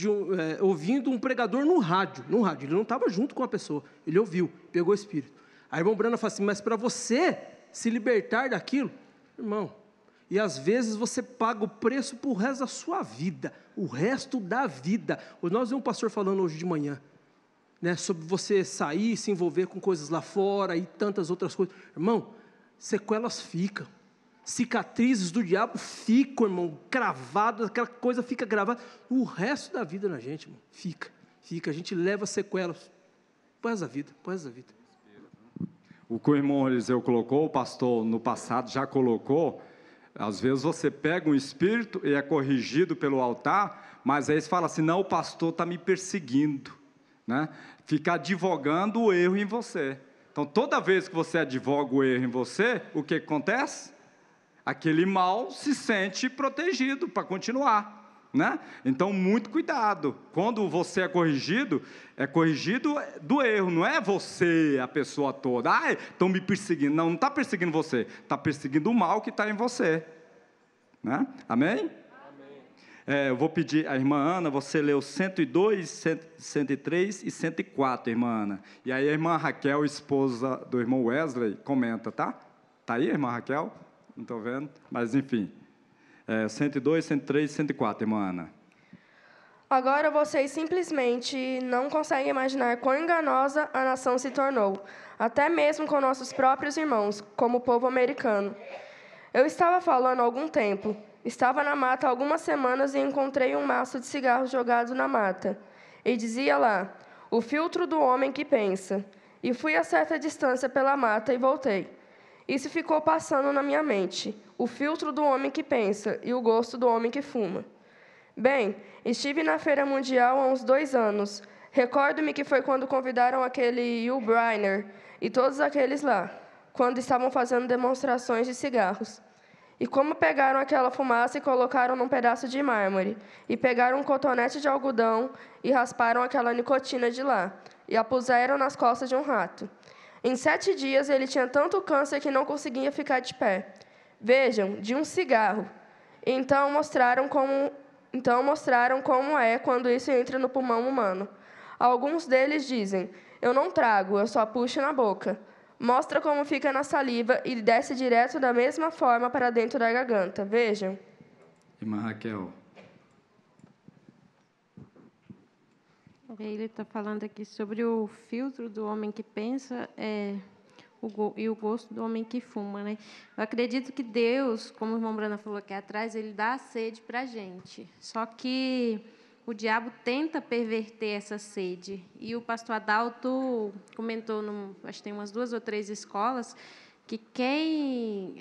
ouvindo um pregador no rádio. Ele não estava junto com a pessoa. Ele ouviu, pegou o espírito. Aí o irmão Brana fala assim, mas para você se libertar daquilo, irmão, e às vezes você paga o preço para o resto da sua vida, o resto da vida. Nós vimos um pastor falando hoje de manhã, né, sobre você sair, se envolver com coisas lá fora e tantas outras coisas. Irmão, sequelas ficam, cicatrizes do diabo ficam, irmão, cravadas, aquela coisa fica gravada, o resto da vida na gente, irmão, fica, a gente leva sequelas, pro resto da vida. O que o irmão Eliseu colocou, o pastor no passado já colocou, às vezes você pega um espírito e é corrigido pelo altar, mas aí você fala assim, não, o pastor está me perseguindo, né? Fica advogando o erro em você. Então, toda vez que você advoga o erro em você, o que acontece? Aquele mal se sente protegido para continuar, né? Então, muito cuidado. Quando você é corrigido do erro, não é você, a pessoa toda. Ah, estão me perseguindo. Não, não está perseguindo você, está perseguindo o mal que está em você. Né? Amém? Eu vou pedir à irmã Ana, você leu 102, 103 e 104, irmã Ana. E aí a irmã Raquel, esposa do irmão Wesley, comenta, tá? Está aí a irmã Raquel? Não estou vendo, mas enfim. 102, 103 e 104, irmã Ana. Agora vocês simplesmente não conseguem imaginar quão enganosa a nação se tornou, até mesmo com nossos próprios irmãos, como o povo americano. Eu estava falando há algum tempo. Estava na mata há algumas semanas e encontrei um maço de cigarros jogado na mata. E dizia lá, o filtro do homem que pensa. E fui a certa distância pela mata e voltei. Isso ficou passando na minha mente, o filtro do homem que pensa e o gosto do homem que fuma. Bem, estive na Feira Mundial há uns 2 anos. Recordo-me que foi quando convidaram aquele Yul Brynner e todos aqueles lá, quando estavam fazendo demonstrações de cigarros. E como pegaram aquela fumaça e colocaram num pedaço de mármore, e pegaram um cotonete de algodão e rasparam aquela nicotina de lá, e a puseram nas costas de um rato. Em 7 dias ele tinha tanto câncer que não conseguia ficar de pé. Vejam, de um cigarro. Então mostraram como é quando isso entra no pulmão humano. Alguns deles dizem, eu não trago, eu só puxo na boca. Mostra como fica na saliva e desce direto da mesma forma para dentro da garganta. Vejam. Irmã Raquel. Ele está falando aqui sobre o filtro do homem que pensa e o gosto do homem que fuma, né? Eu acredito que Deus, como o irmão Brana falou aqui atrás, ele dá a sede para a gente. Só que o diabo tenta perverter essa sede. E o pastor Adalto comentou, acho que tem umas 2 ou 3 escolas, que quem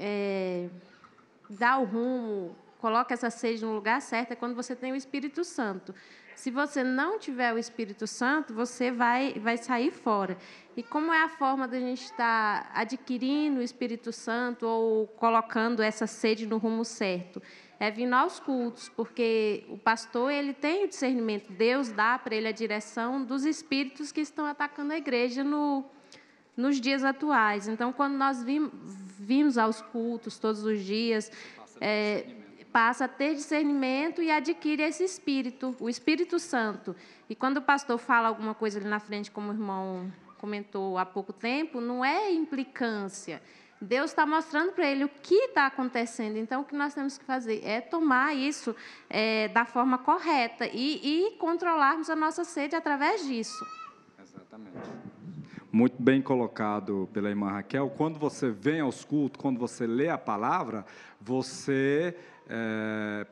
dá o rumo, coloca essa sede no lugar certo, é quando você tem o Espírito Santo. Se você não tiver o Espírito Santo, você vai sair fora. E como é a forma da gente estar adquirindo o Espírito Santo ou colocando essa sede no rumo certo? É vindo aos cultos, porque o pastor ele tem o discernimento. Deus dá para ele a direção dos espíritos que estão atacando a igreja nos dias atuais. Então, quando nós vimos aos cultos todos os dias, passa a ter discernimento e adquire esse espírito, o Espírito Santo. E quando o pastor fala alguma coisa ali na frente, como o irmão comentou há pouco tempo, não é implicância. Deus está mostrando para ele o que está acontecendo. Então, o que nós temos que fazer é tomar isso da forma correta e controlarmos a nossa sede através disso. Exatamente. Muito bem colocado pela irmã Raquel. Quando você vem aos cultos, quando você lê a palavra, você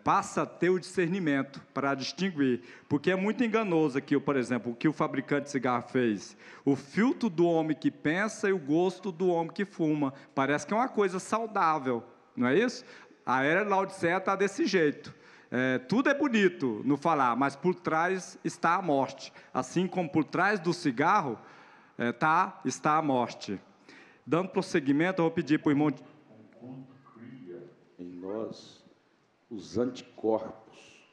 passa a ter o discernimento para distinguir, porque é muito enganoso aqui, por exemplo, o que o fabricante de cigarro fez, o filtro do homem que pensa e o gosto do homem que fuma, parece que é uma coisa saudável, não é isso? A era de Laodiceia está desse jeito, tudo é bonito no falar, mas por trás está a morte, assim como por trás do cigarro está a morte. Dando prosseguimento, eu vou pedir para o irmão... Em nós os anticorpos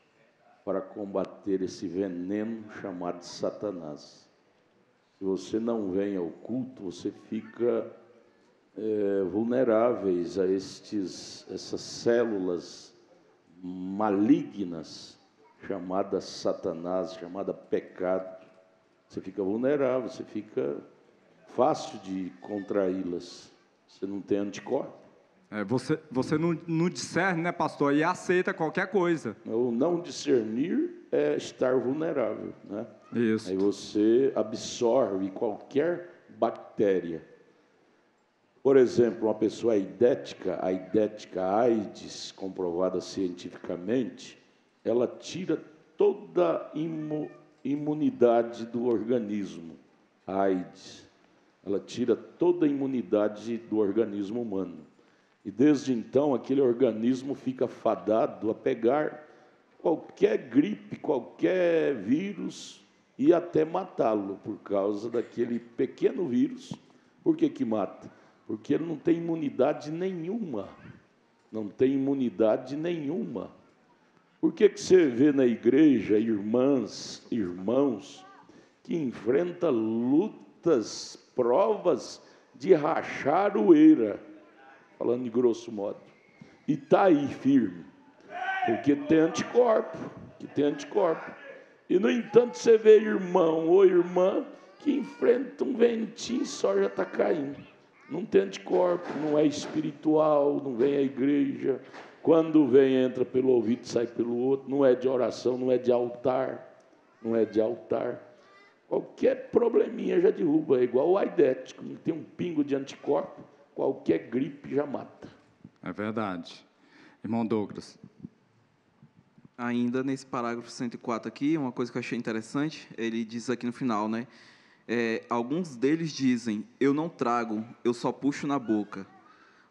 para combater esse veneno chamado Satanás. Se você não vem ao culto, você fica vulneráveis a essas células malignas chamadas Satanás, chamada pecado. Você fica vulnerável, você fica fácil de contraí-las. Você não tem anticorpo. Você não discerne, né, pastor? E aceita qualquer coisa. O não discernir é estar vulnerável, né? Isso. Aí você absorve qualquer bactéria. Por exemplo, uma pessoa aidética, a AIDS, comprovada cientificamente, ela tira toda a imunidade do organismo. A AIDS, ela tira toda a imunidade do organismo humano. E desde então, aquele organismo fica fadado a pegar qualquer gripe, qualquer vírus e até matá-lo por causa daquele pequeno vírus. Por que mata? Porque ele não tem imunidade nenhuma. Não tem imunidade nenhuma. Por que você vê na igreja irmãs, irmãos, que enfrentam lutas, provas de racharoeira, falando de grosso modo, e está aí firme? Porque tem anticorpo, E, no entanto, você vê irmão ou irmã que enfrenta um ventinho e só já está caindo. Não tem anticorpo, não é espiritual, não vem à igreja. Quando vem, entra pelo ouvido, sai pelo outro. Não é de oração, não é de altar. Qualquer probleminha já derruba. É igual o aidético, não tem um pingo de anticorpo, qualquer gripe já mata. É verdade. Irmão Douglas. Ainda nesse parágrafo 104 aqui, uma coisa que eu achei interessante, ele diz aqui no final, né? Alguns deles dizem, eu não trago, eu só puxo na boca.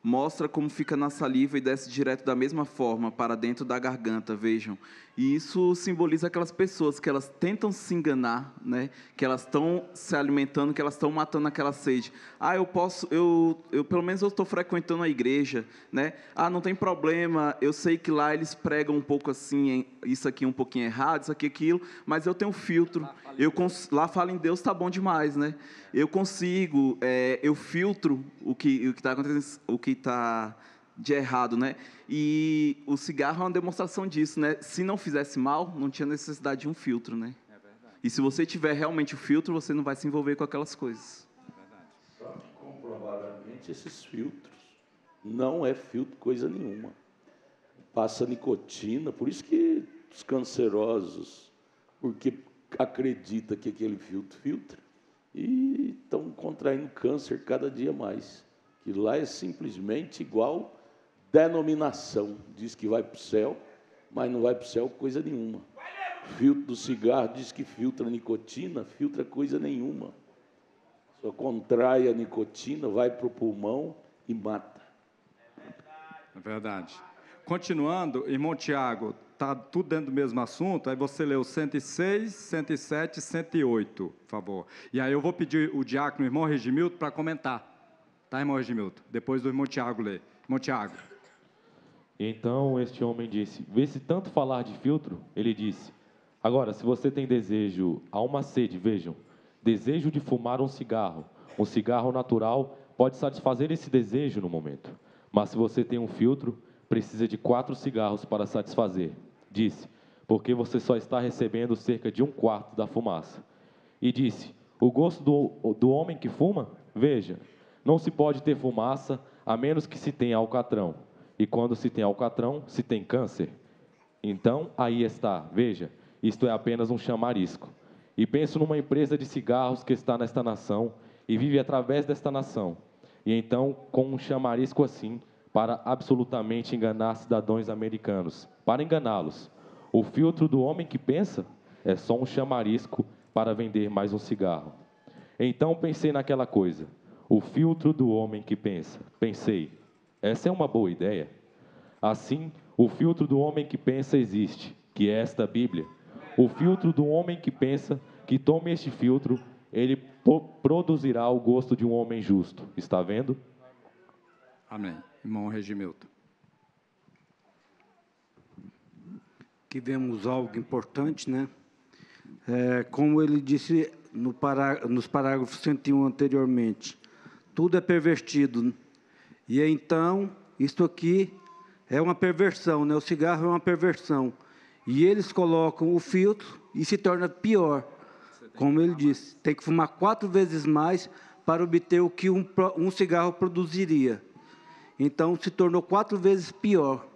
Mostra como fica na saliva e desce direto da mesma forma para dentro da garganta, vejam. E isso simboliza aquelas pessoas que elas tentam se enganar, né? Que elas estão se alimentando, que elas estão matando aquela sede. Eu pelo menos eu estou frequentando a igreja, né? Não tem problema, eu sei que lá eles pregam um pouco assim, isso aqui um pouquinho errado, isso aqui, aquilo, mas eu tenho filtro. Lá fala em Deus, tá bom demais, né? Eu consigo, eu filtro o que está acontecendo, o que está de errado, né? E o cigarro é uma demonstração disso, né? Se não fizesse mal, não tinha necessidade de um filtro, né? É verdade. E se você tiver realmente o filtro, você não vai se envolver com aquelas coisas. É verdade. Só que, comprovadamente, esses filtros não é filtro coisa nenhuma. Passa nicotina, por isso que os cancerosos, porque acredita que aquele filtro filtra, e estão contraindo câncer cada dia mais. Que lá é simplesmente igual denominação. Diz que vai para o céu, mas não vai para o céu coisa nenhuma. Filtro do cigarro diz que filtra nicotina, filtra coisa nenhuma. Só contrai a nicotina, vai para o pulmão e mata. É verdade. Continuando, irmão Tiago, está tudo dentro do mesmo assunto, aí você leu 106, 107 e 108, por favor. E aí eu vou pedir o diácono, o irmão Regimildo, para comentar. Tá, irmão Regimildo? Depois do irmão Tiago ler. Irmão Tiago. Então este homem disse, vê-se tanto falar de filtro, ele disse, agora, se você tem desejo, há uma sede, vejam, desejo de fumar um cigarro natural pode satisfazer esse desejo no momento, mas se você tem um filtro, precisa de 4 cigarros para satisfazer. Disse, porque você só está recebendo cerca de 1/4 da fumaça. E disse, o gosto do homem que fuma, veja, não se pode ter fumaça a menos que se tenha alcatrão. E quando se tem alcatrão, se tem câncer. Então, aí está, veja, isto é apenas um chamarisco. E penso numa empresa de cigarros que está nesta nação e vive através desta nação. E então, com um chamarisco assim, para absolutamente enganar cidadãos americanos, para enganá-los. O filtro do homem que pensa é só um chamarisco para vender mais um cigarro. Então pensei naquela coisa, o filtro do homem que pensa. Pensei, essa é uma boa ideia. Assim, o filtro do homem que pensa existe, que é esta Bíblia. O filtro do homem que pensa, que tome este filtro, ele produzirá o gosto de um homem justo. Está vendo? Amém. Irmão Regimildo. Que vemos algo importante, né? Como ele disse nos parágrafos 101 anteriormente, tudo é pervertido. E então, isto aqui é uma perversão, né? O cigarro é uma perversão. E eles colocam o filtro e se torna pior. Como ele disse, tem que fumar 4 vezes mais para obter o que um cigarro produziria. Então, se tornou 4 vezes pior.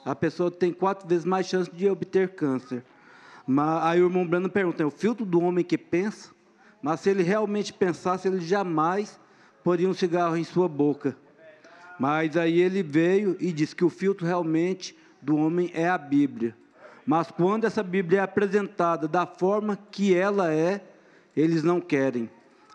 A pessoa tem 4 vezes mais chance de obter câncer. Mas aí o irmão Brando pergunta, é o filtro do homem que pensa? Mas se ele realmente pensasse, ele jamais poria um cigarro em sua boca. Mas aí ele veio e disse que o filtro realmente do homem é a Bíblia. Mas quando essa Bíblia é apresentada da forma que ela é, eles não querem.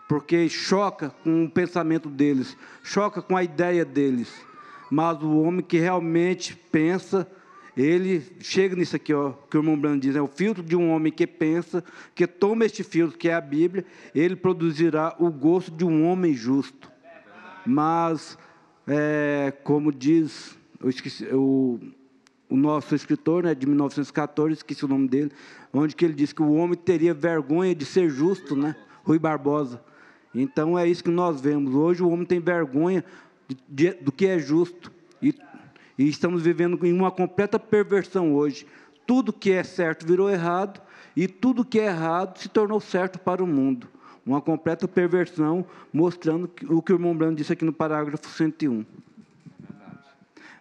Porque choca com o pensamento deles, choca com a ideia deles. Mas o homem que realmente pensa, ele chega nisso aqui, ó, que o irmão Brando diz, é o filtro de um homem que pensa, que toma este filtro, que é a Bíblia, ele produzirá o gosto de um homem justo. Mas, como diz, o nosso escritor, né, de 1914, esqueci o nome dele, onde que ele diz que o homem teria vergonha de ser justo, né? Rui Barbosa. Então, é isso que nós vemos. Hoje, o homem tem vergonha do que é justo. E estamos vivendo em uma completa perversão hoje. Tudo que é certo virou errado, e tudo que é errado se tornou certo para o mundo. Uma completa perversão, mostrando o que o irmão Brando disse aqui no parágrafo 101.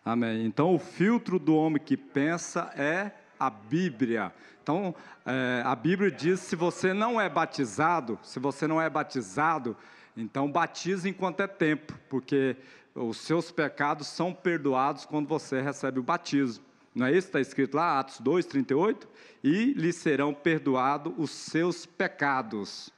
Amém. Então, o filtro do homem que pensa é a Bíblia. Então, a Bíblia diz, se você não é batizado, então batize enquanto é tempo, porque os seus pecados são perdoados quando você recebe o batismo. Não é isso que está escrito lá, Atos 2, 38? E lhe serão perdoados os seus pecados.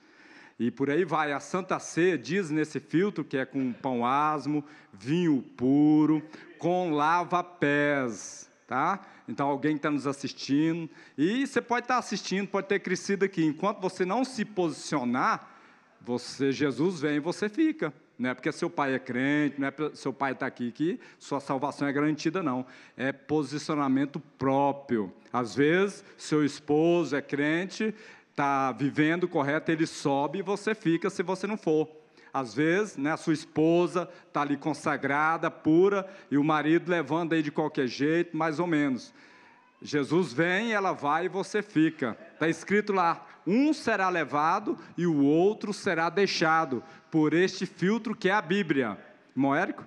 E por aí vai, a Santa Ceia diz nesse filtro que é com pão asmo, vinho puro, com lava-pés, tá? Então, alguém que está nos assistindo, e você pode estar assistindo, pode ter crescido aqui, enquanto você não se posicionar, Jesus vem e você fica. Não é porque seu pai é crente, não é porque seu pai está aqui que sua salvação é garantida, não. É posicionamento próprio. Às vezes, seu esposo é crente, está vivendo correto, ele sobe e você fica se você não for. Às vezes, né, a sua esposa está ali consagrada, pura, e o marido levando aí de qualquer jeito, mais ou menos. Jesus vem, ela vai e você fica. Está escrito lá, um será levado e o outro será deixado, por este filtro que é a Bíblia. Irmão Érico?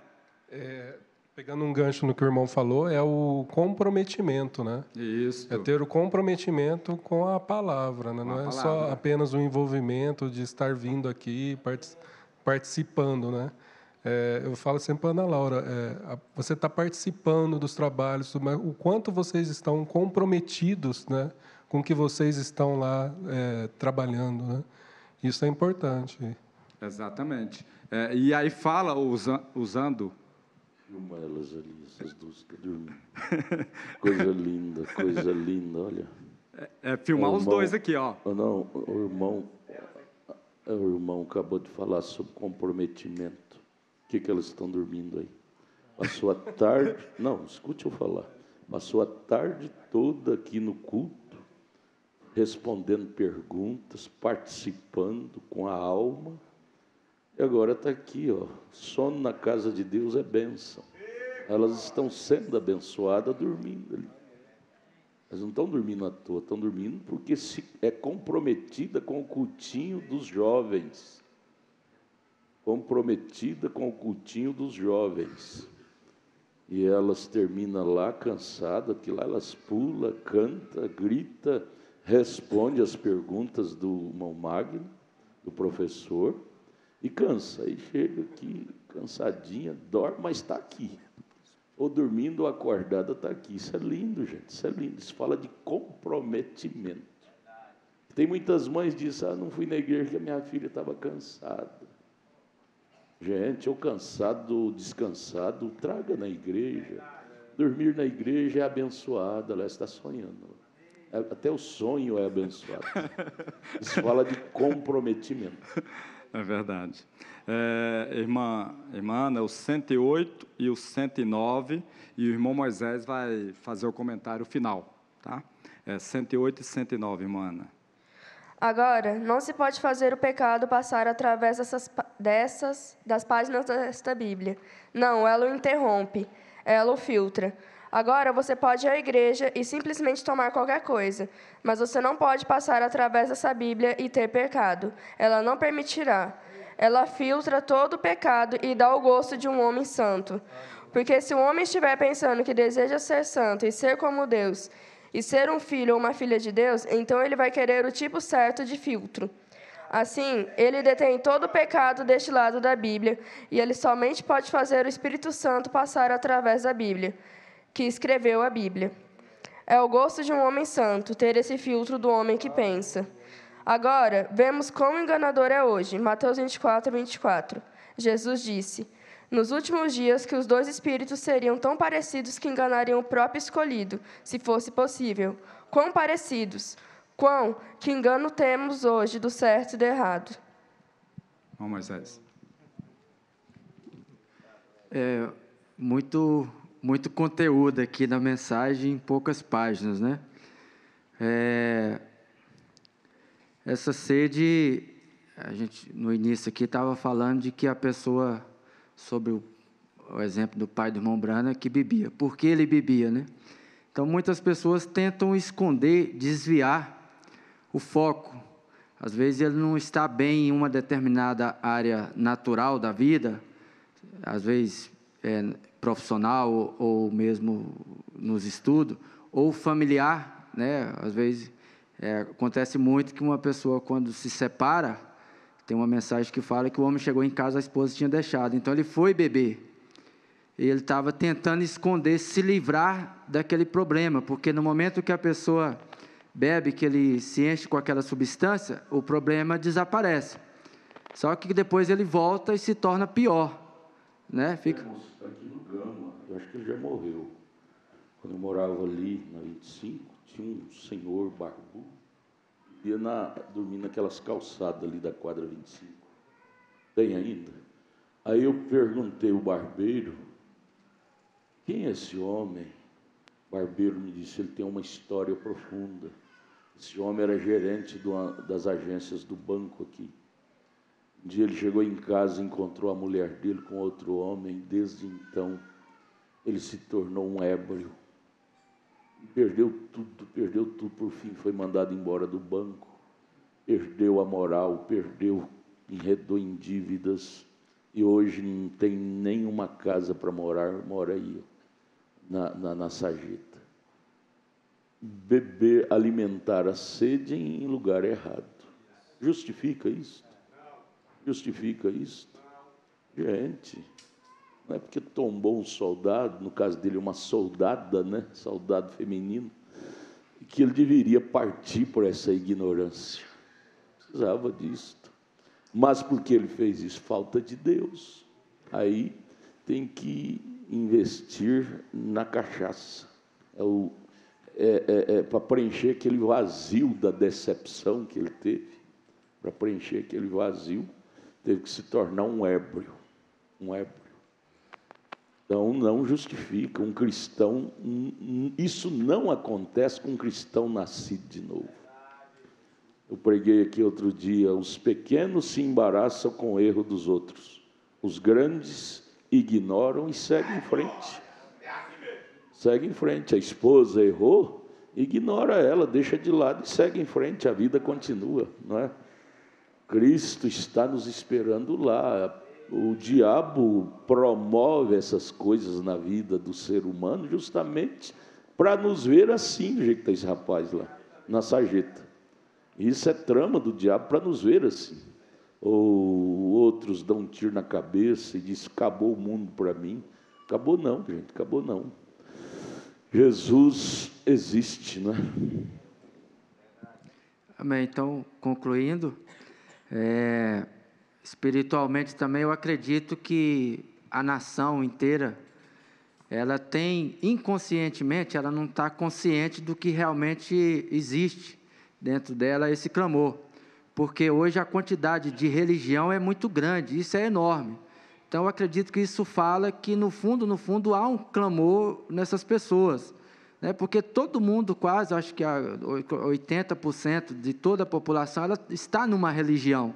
Pegando um gancho no que o irmão falou, é o comprometimento, né? Isso. É ter o comprometimento com a palavra, né? Não é só apenas o envolvimento de estar vindo aqui, participando, né? Eu falo sempre para a Ana Laura, você está participando dos trabalhos, mas o quanto vocês estão comprometidos, né, com o que vocês estão lá trabalhando, né? Isso é importante. Exatamente. E aí fala, usando... Filma elas ali, essas duas que dormindo. Coisa linda, olha. Filmar os dois aqui, ó. Não, o irmão acabou de falar sobre comprometimento. O que elas estão dormindo aí? Passou a tarde... Não, escute eu falar. Passou a tarde toda aqui no culto, respondendo perguntas, participando com a alma. E agora está aqui, ó. Sono na casa de Deus é bênção. Elas estão sendo abençoadas dormindo ali. Elas não estão dormindo à toa, estão dormindo porque é comprometida com o cultinho dos jovens. Comprometida com o cultinho dos jovens. E elas terminam lá cansadas, que lá elas pulam, canta, grita, responde as perguntas do irmão Magno, do professor, e cansa. Aí chega aqui, cansadinha, dorme, mas está aqui. Ou dormindo ou acordada, está aqui. Isso é lindo, gente, isso é lindo. Isso fala de comprometimento. Tem muitas mães que dizem, não fui na igreja porque a minha filha estava cansada. Gente, ou cansado, descansado, traga na igreja. Dormir na igreja é abençoado, ela está sonhando. Até o sonho é abençoado. Isso fala de comprometimento. É verdade. Irmã Ana, o 108 e o 109, e o irmão Moisés vai fazer o comentário final. Tá? 108 e 109, irmã Ana. Agora, não se pode fazer o pecado passar através das páginas desta Bíblia. Não, ela o interrompe, ela o filtra. Agora, você pode ir à igreja e simplesmente tomar qualquer coisa, mas você não pode passar através dessa Bíblia e ter pecado. Ela não permitirá. Ela filtra todo o pecado e dá o gosto de um homem santo. Porque se o homem estiver pensando que deseja ser santo e ser como Deus, e ser um filho ou uma filha de Deus, então ele vai querer o tipo certo de filtro. Assim, ele detém todo o pecado deste lado da Bíblia, e ele somente pode fazer o Espírito Santo passar através da Bíblia, que escreveu a Bíblia. É o gosto de um homem santo, ter esse filtro do homem que pensa. Agora, vemos quão enganador é hoje. Mateus 24, 24. Jesus disse, nos últimos dias, que os dois espíritos seriam tão parecidos que enganariam o próprio escolhido, se fosse possível. Quão parecidos! Quão que engano temos hoje do certo e do errado. Moisés. Muito muito conteúdo aqui na mensagem em poucas páginas, né? Essa sede, a gente no início aqui estava falando de que a pessoa, sobre o exemplo do pai do irmão Brana, que bebia. Por que ele bebia, né? Então, muitas pessoas tentam esconder, desviar o foco. Às vezes, ele não está bem em uma determinada área natural da vida, às vezes profissional ou mesmo nos estudos, ou familiar, né? Às vezes, acontece muito que uma pessoa, quando se separa, tem uma mensagem que fala que o homem chegou em casa, a esposa tinha deixado. Então, ele foi beber. Ele estava tentando esconder, se livrar daquele problema, porque no momento que a pessoa bebe, que ele se enche com aquela substância, o problema desaparece. Só que depois ele volta e se torna pior, né? Fica... Aqui no Gama, eu acho que ele já morreu. Quando eu morava ali na 25, tinha um senhor barbudo, ia dormir naquelas calçadas ali da quadra 25. Tem ainda? Aí eu perguntei ao barbeiro, quem é esse homem? O barbeiro me disse, ele tem uma história profunda. Esse homem era gerente das agências do banco aqui. Um dia ele chegou em casa e encontrou a mulher dele com outro homem. Desde então, ele se tornou um ébrio. Perdeu tudo. Por fim, foi mandado embora do banco. Perdeu a moral, enredou em dívidas. E hoje não tem nenhuma casa para morar, mora aí, na sarjeta. Beber, alimentar a sede em lugar errado. Justifica isso? Justifica isso? Gente, não é porque tombou um soldado, no caso dele uma soldada, né? Soldado feminino, que ele deveria partir por essa ignorância. Precisava disso. Mas porque ele fez isso? Falta de Deus. Aí tem que investir na cachaça. Para preencher aquele vazio da decepção que ele teve. Para preencher aquele vazio, teve que se tornar um ébrio. Um ébrio. Então, não justifica um cristão. Isso não acontece com um cristão nascido de novo. Eu preguei aqui outro dia, os pequenos se embaraçam com o erro dos outros. Os grandes ignoram e seguem em frente. Segue em frente. A esposa errou, ignora ela, deixa de lado e segue em frente. A vida continua, não é? Cristo está nos esperando lá. O diabo promove essas coisas na vida do ser humano justamente para nos ver assim, do jeito que está esse rapaz lá, na sarjeta. Isso é trama do diabo para nos ver assim. Ou outros dão um tiro na cabeça e dizem, acabou o mundo para mim. Acabou não, gente, acabou não. Jesus existe, né? Amém. Então, concluindo, espiritualmente também eu acredito que a nação inteira, ela tem, inconscientemente, ela não está consciente do que realmente existe dentro dela esse clamor, porque hoje a quantidade de religião é muito grande, isso é enorme. Então, eu acredito que isso fala que, no fundo, há um clamor nessas pessoas, né? Porque todo mundo, quase, acho que 80% de toda a população, ela está numa religião,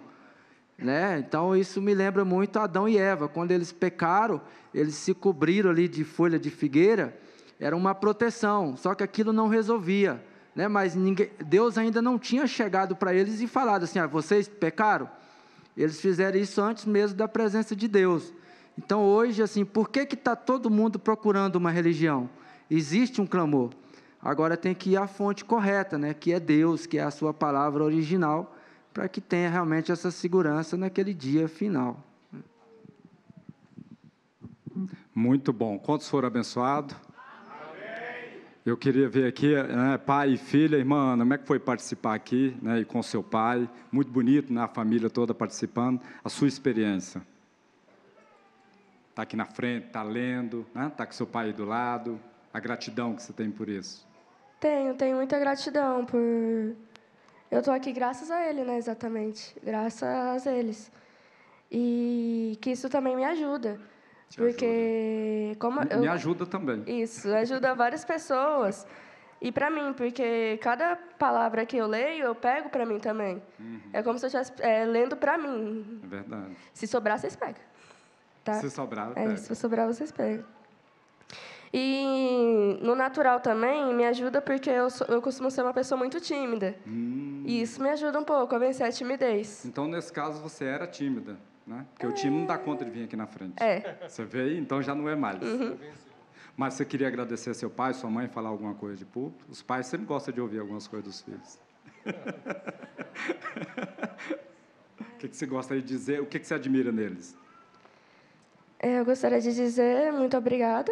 né? Então, isso me lembra muito Adão e Eva, quando eles pecaram, eles se cobriram ali de folha de figueira, era uma proteção, só que aquilo não resolvia, né? Mas Deus ainda não tinha chegado para eles e falado assim, vocês pecaram? Eles fizeram isso antes mesmo da presença de Deus. Então, hoje, assim, por que está todo mundo procurando uma religião? Existe um clamor. Agora tem que ir à fonte correta, né? Que é Deus, que é a sua palavra original, para que tenha realmente essa segurança naquele dia final. Muito bom. Quantos foram abençoados? Eu queria ver aqui, né, pai e filha, irmã Ana, como é que foi participar aqui, né, e com seu pai? Muito bonito, né, a família toda participando. A sua experiência? Está aqui na frente, está lendo, né, está com seu pai aí do lado. A gratidão que você tem por isso? Tenho muita gratidão por... Eu estou aqui graças a ele, né, exatamente. Graças a eles. E que isso também me ajuda. Porque como Me ajuda também. Isso, ajuda várias pessoas. E para mim, porque cada palavra que eu leio, eu pego para mim também. É como se eu estivesse lendo para mim. É verdade. Se sobrar, vocês pegam. Tá? Se sobrar, eu pego. Se sobrar, vocês pegam. E no natural também me ajuda porque eu costumo ser uma pessoa muito tímida. E isso me ajuda um pouco a vencer a timidez. Então, nesse caso, você era tímida, né? Porque o time não dá conta de vir aqui na frente. Você veio, então já não é mais. Mas você queria agradecer a seu pai, sua mãe, falar alguma coisa de público? Os pais sempre gostam de ouvir algumas coisas dos filhos. O que você gosta de dizer? O que você admira neles? Eu gostaria de dizer muito obrigada.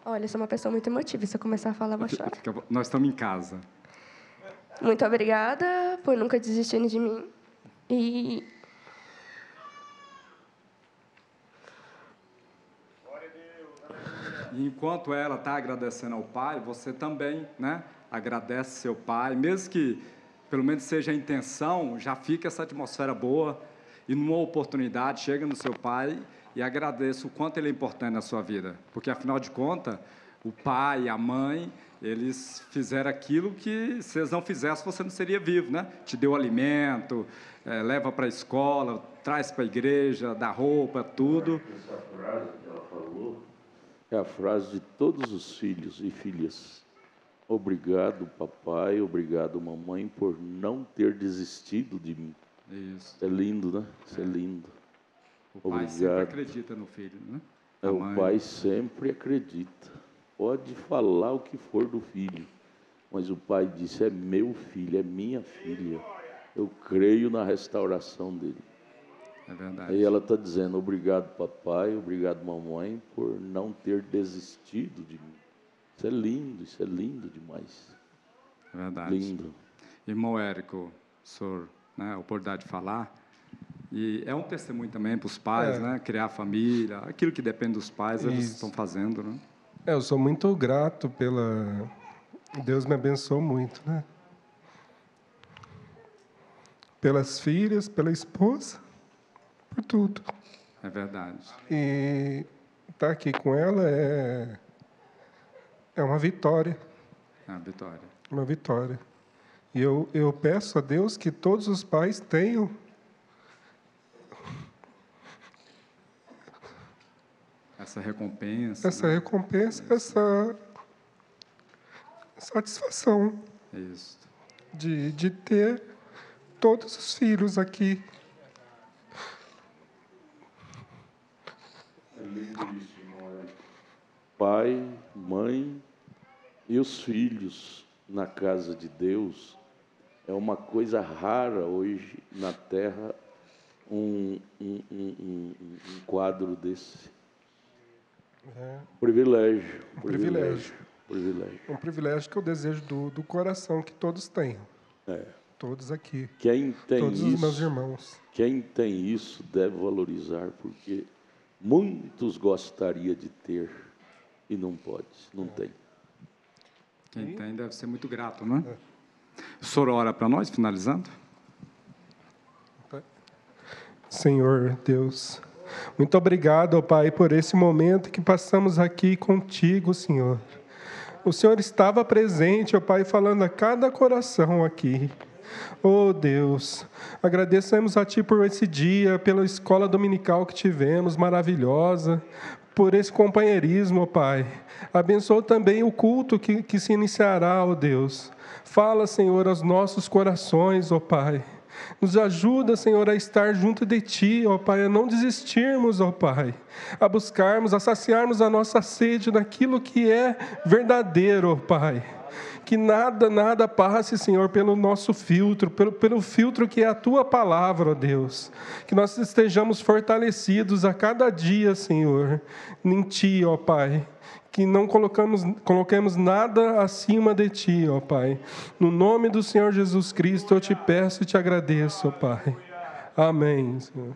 Olha, eu sou uma pessoa muito emotiva. Se eu começar a falar, eu vou chorar. Nós estamos em casa. Muito obrigada por nunca desistirem de mim. E enquanto ela está agradecendo ao pai, você também, né, agradece seu pai, mesmo que, pelo menos seja a intenção, já fica essa atmosfera boa, e numa oportunidade, chega no seu pai e agradeça o quanto ele é importante na sua vida, porque, afinal de contas, o pai e a mãe, eles fizeram aquilo que, se eles não fizessem, você não seria vivo, né? Te deu alimento, leva para a escola, traz para a igreja, dá roupa, tudo. Essa frase que ela falou é a frase de todos os filhos e filhas. Obrigado, papai, obrigado, mamãe, por não ter desistido de mim. Isso. É lindo, né? Isso é lindo. O pai sempre acredita no filho, né? O pai sempre acredita. Pode falar o que for do filho, mas o pai disse, é meu filho, é minha filha. Eu creio na restauração dele. É verdade. Aí ela está dizendo, obrigado, papai, obrigado, mamãe, por não ter desistido de mim. Isso é lindo demais. É verdade. Lindo. Irmão Érico, o senhor, né, a oportunidade de falar, e é um testemunho também para os pais, né, criar família, aquilo que depende dos pais, eles estão fazendo, né? Eu sou muito grato pela... Deus me abençoou muito, né? Pelas filhas, pela esposa, por tudo. É verdade. E estar aqui com ela é uma vitória. É uma vitória. Uma vitória. E eu peço a Deus que todos os pais tenham essa recompensa. Essa recompensa, essa satisfação. Isso. De ter todos os filhos aqui. É lindo isso, irmão. Pai, mãe e os filhos na casa de Deus é uma coisa rara hoje na Terra, um quadro desse. Privilégio. Um privilégio que eu desejo do coração que todos tenham. Todos aqui. Todos os meus irmãos. Quem tem isso deve valorizar, porque muitos gostariam de ter e não pode, não tem. Quem tem deve ser muito grato, não é? O senhor ora para nós, finalizando? Senhor Deus, muito obrigado, ó Pai, por esse momento que passamos aqui contigo, Senhor. O Senhor estava presente, ó Pai, falando a cada coração aqui. Oh, Deus, agradecemos a Ti por esse dia, pela escola dominical que tivemos, maravilhosa, por esse companheirismo, ó Pai. Abençoa também o culto que se iniciará, ó Deus. Fala, Senhor, aos nossos corações, ó Pai. Nos ajuda, Senhor, a estar junto de Ti, ó Pai, a não desistirmos, ó Pai, a buscarmos, a saciarmos a nossa sede naquilo que é verdadeiro, ó Pai. Que nada passe, Senhor, pelo nosso filtro, pelo filtro que é a Tua palavra, ó Deus. Que nós estejamos fortalecidos a cada dia, Senhor, em Ti, ó Pai. Que não coloquemos nada acima de Ti, ó Pai. No nome do Senhor Jesus Cristo, eu te peço e te agradeço, ó Pai. Amém, Senhor.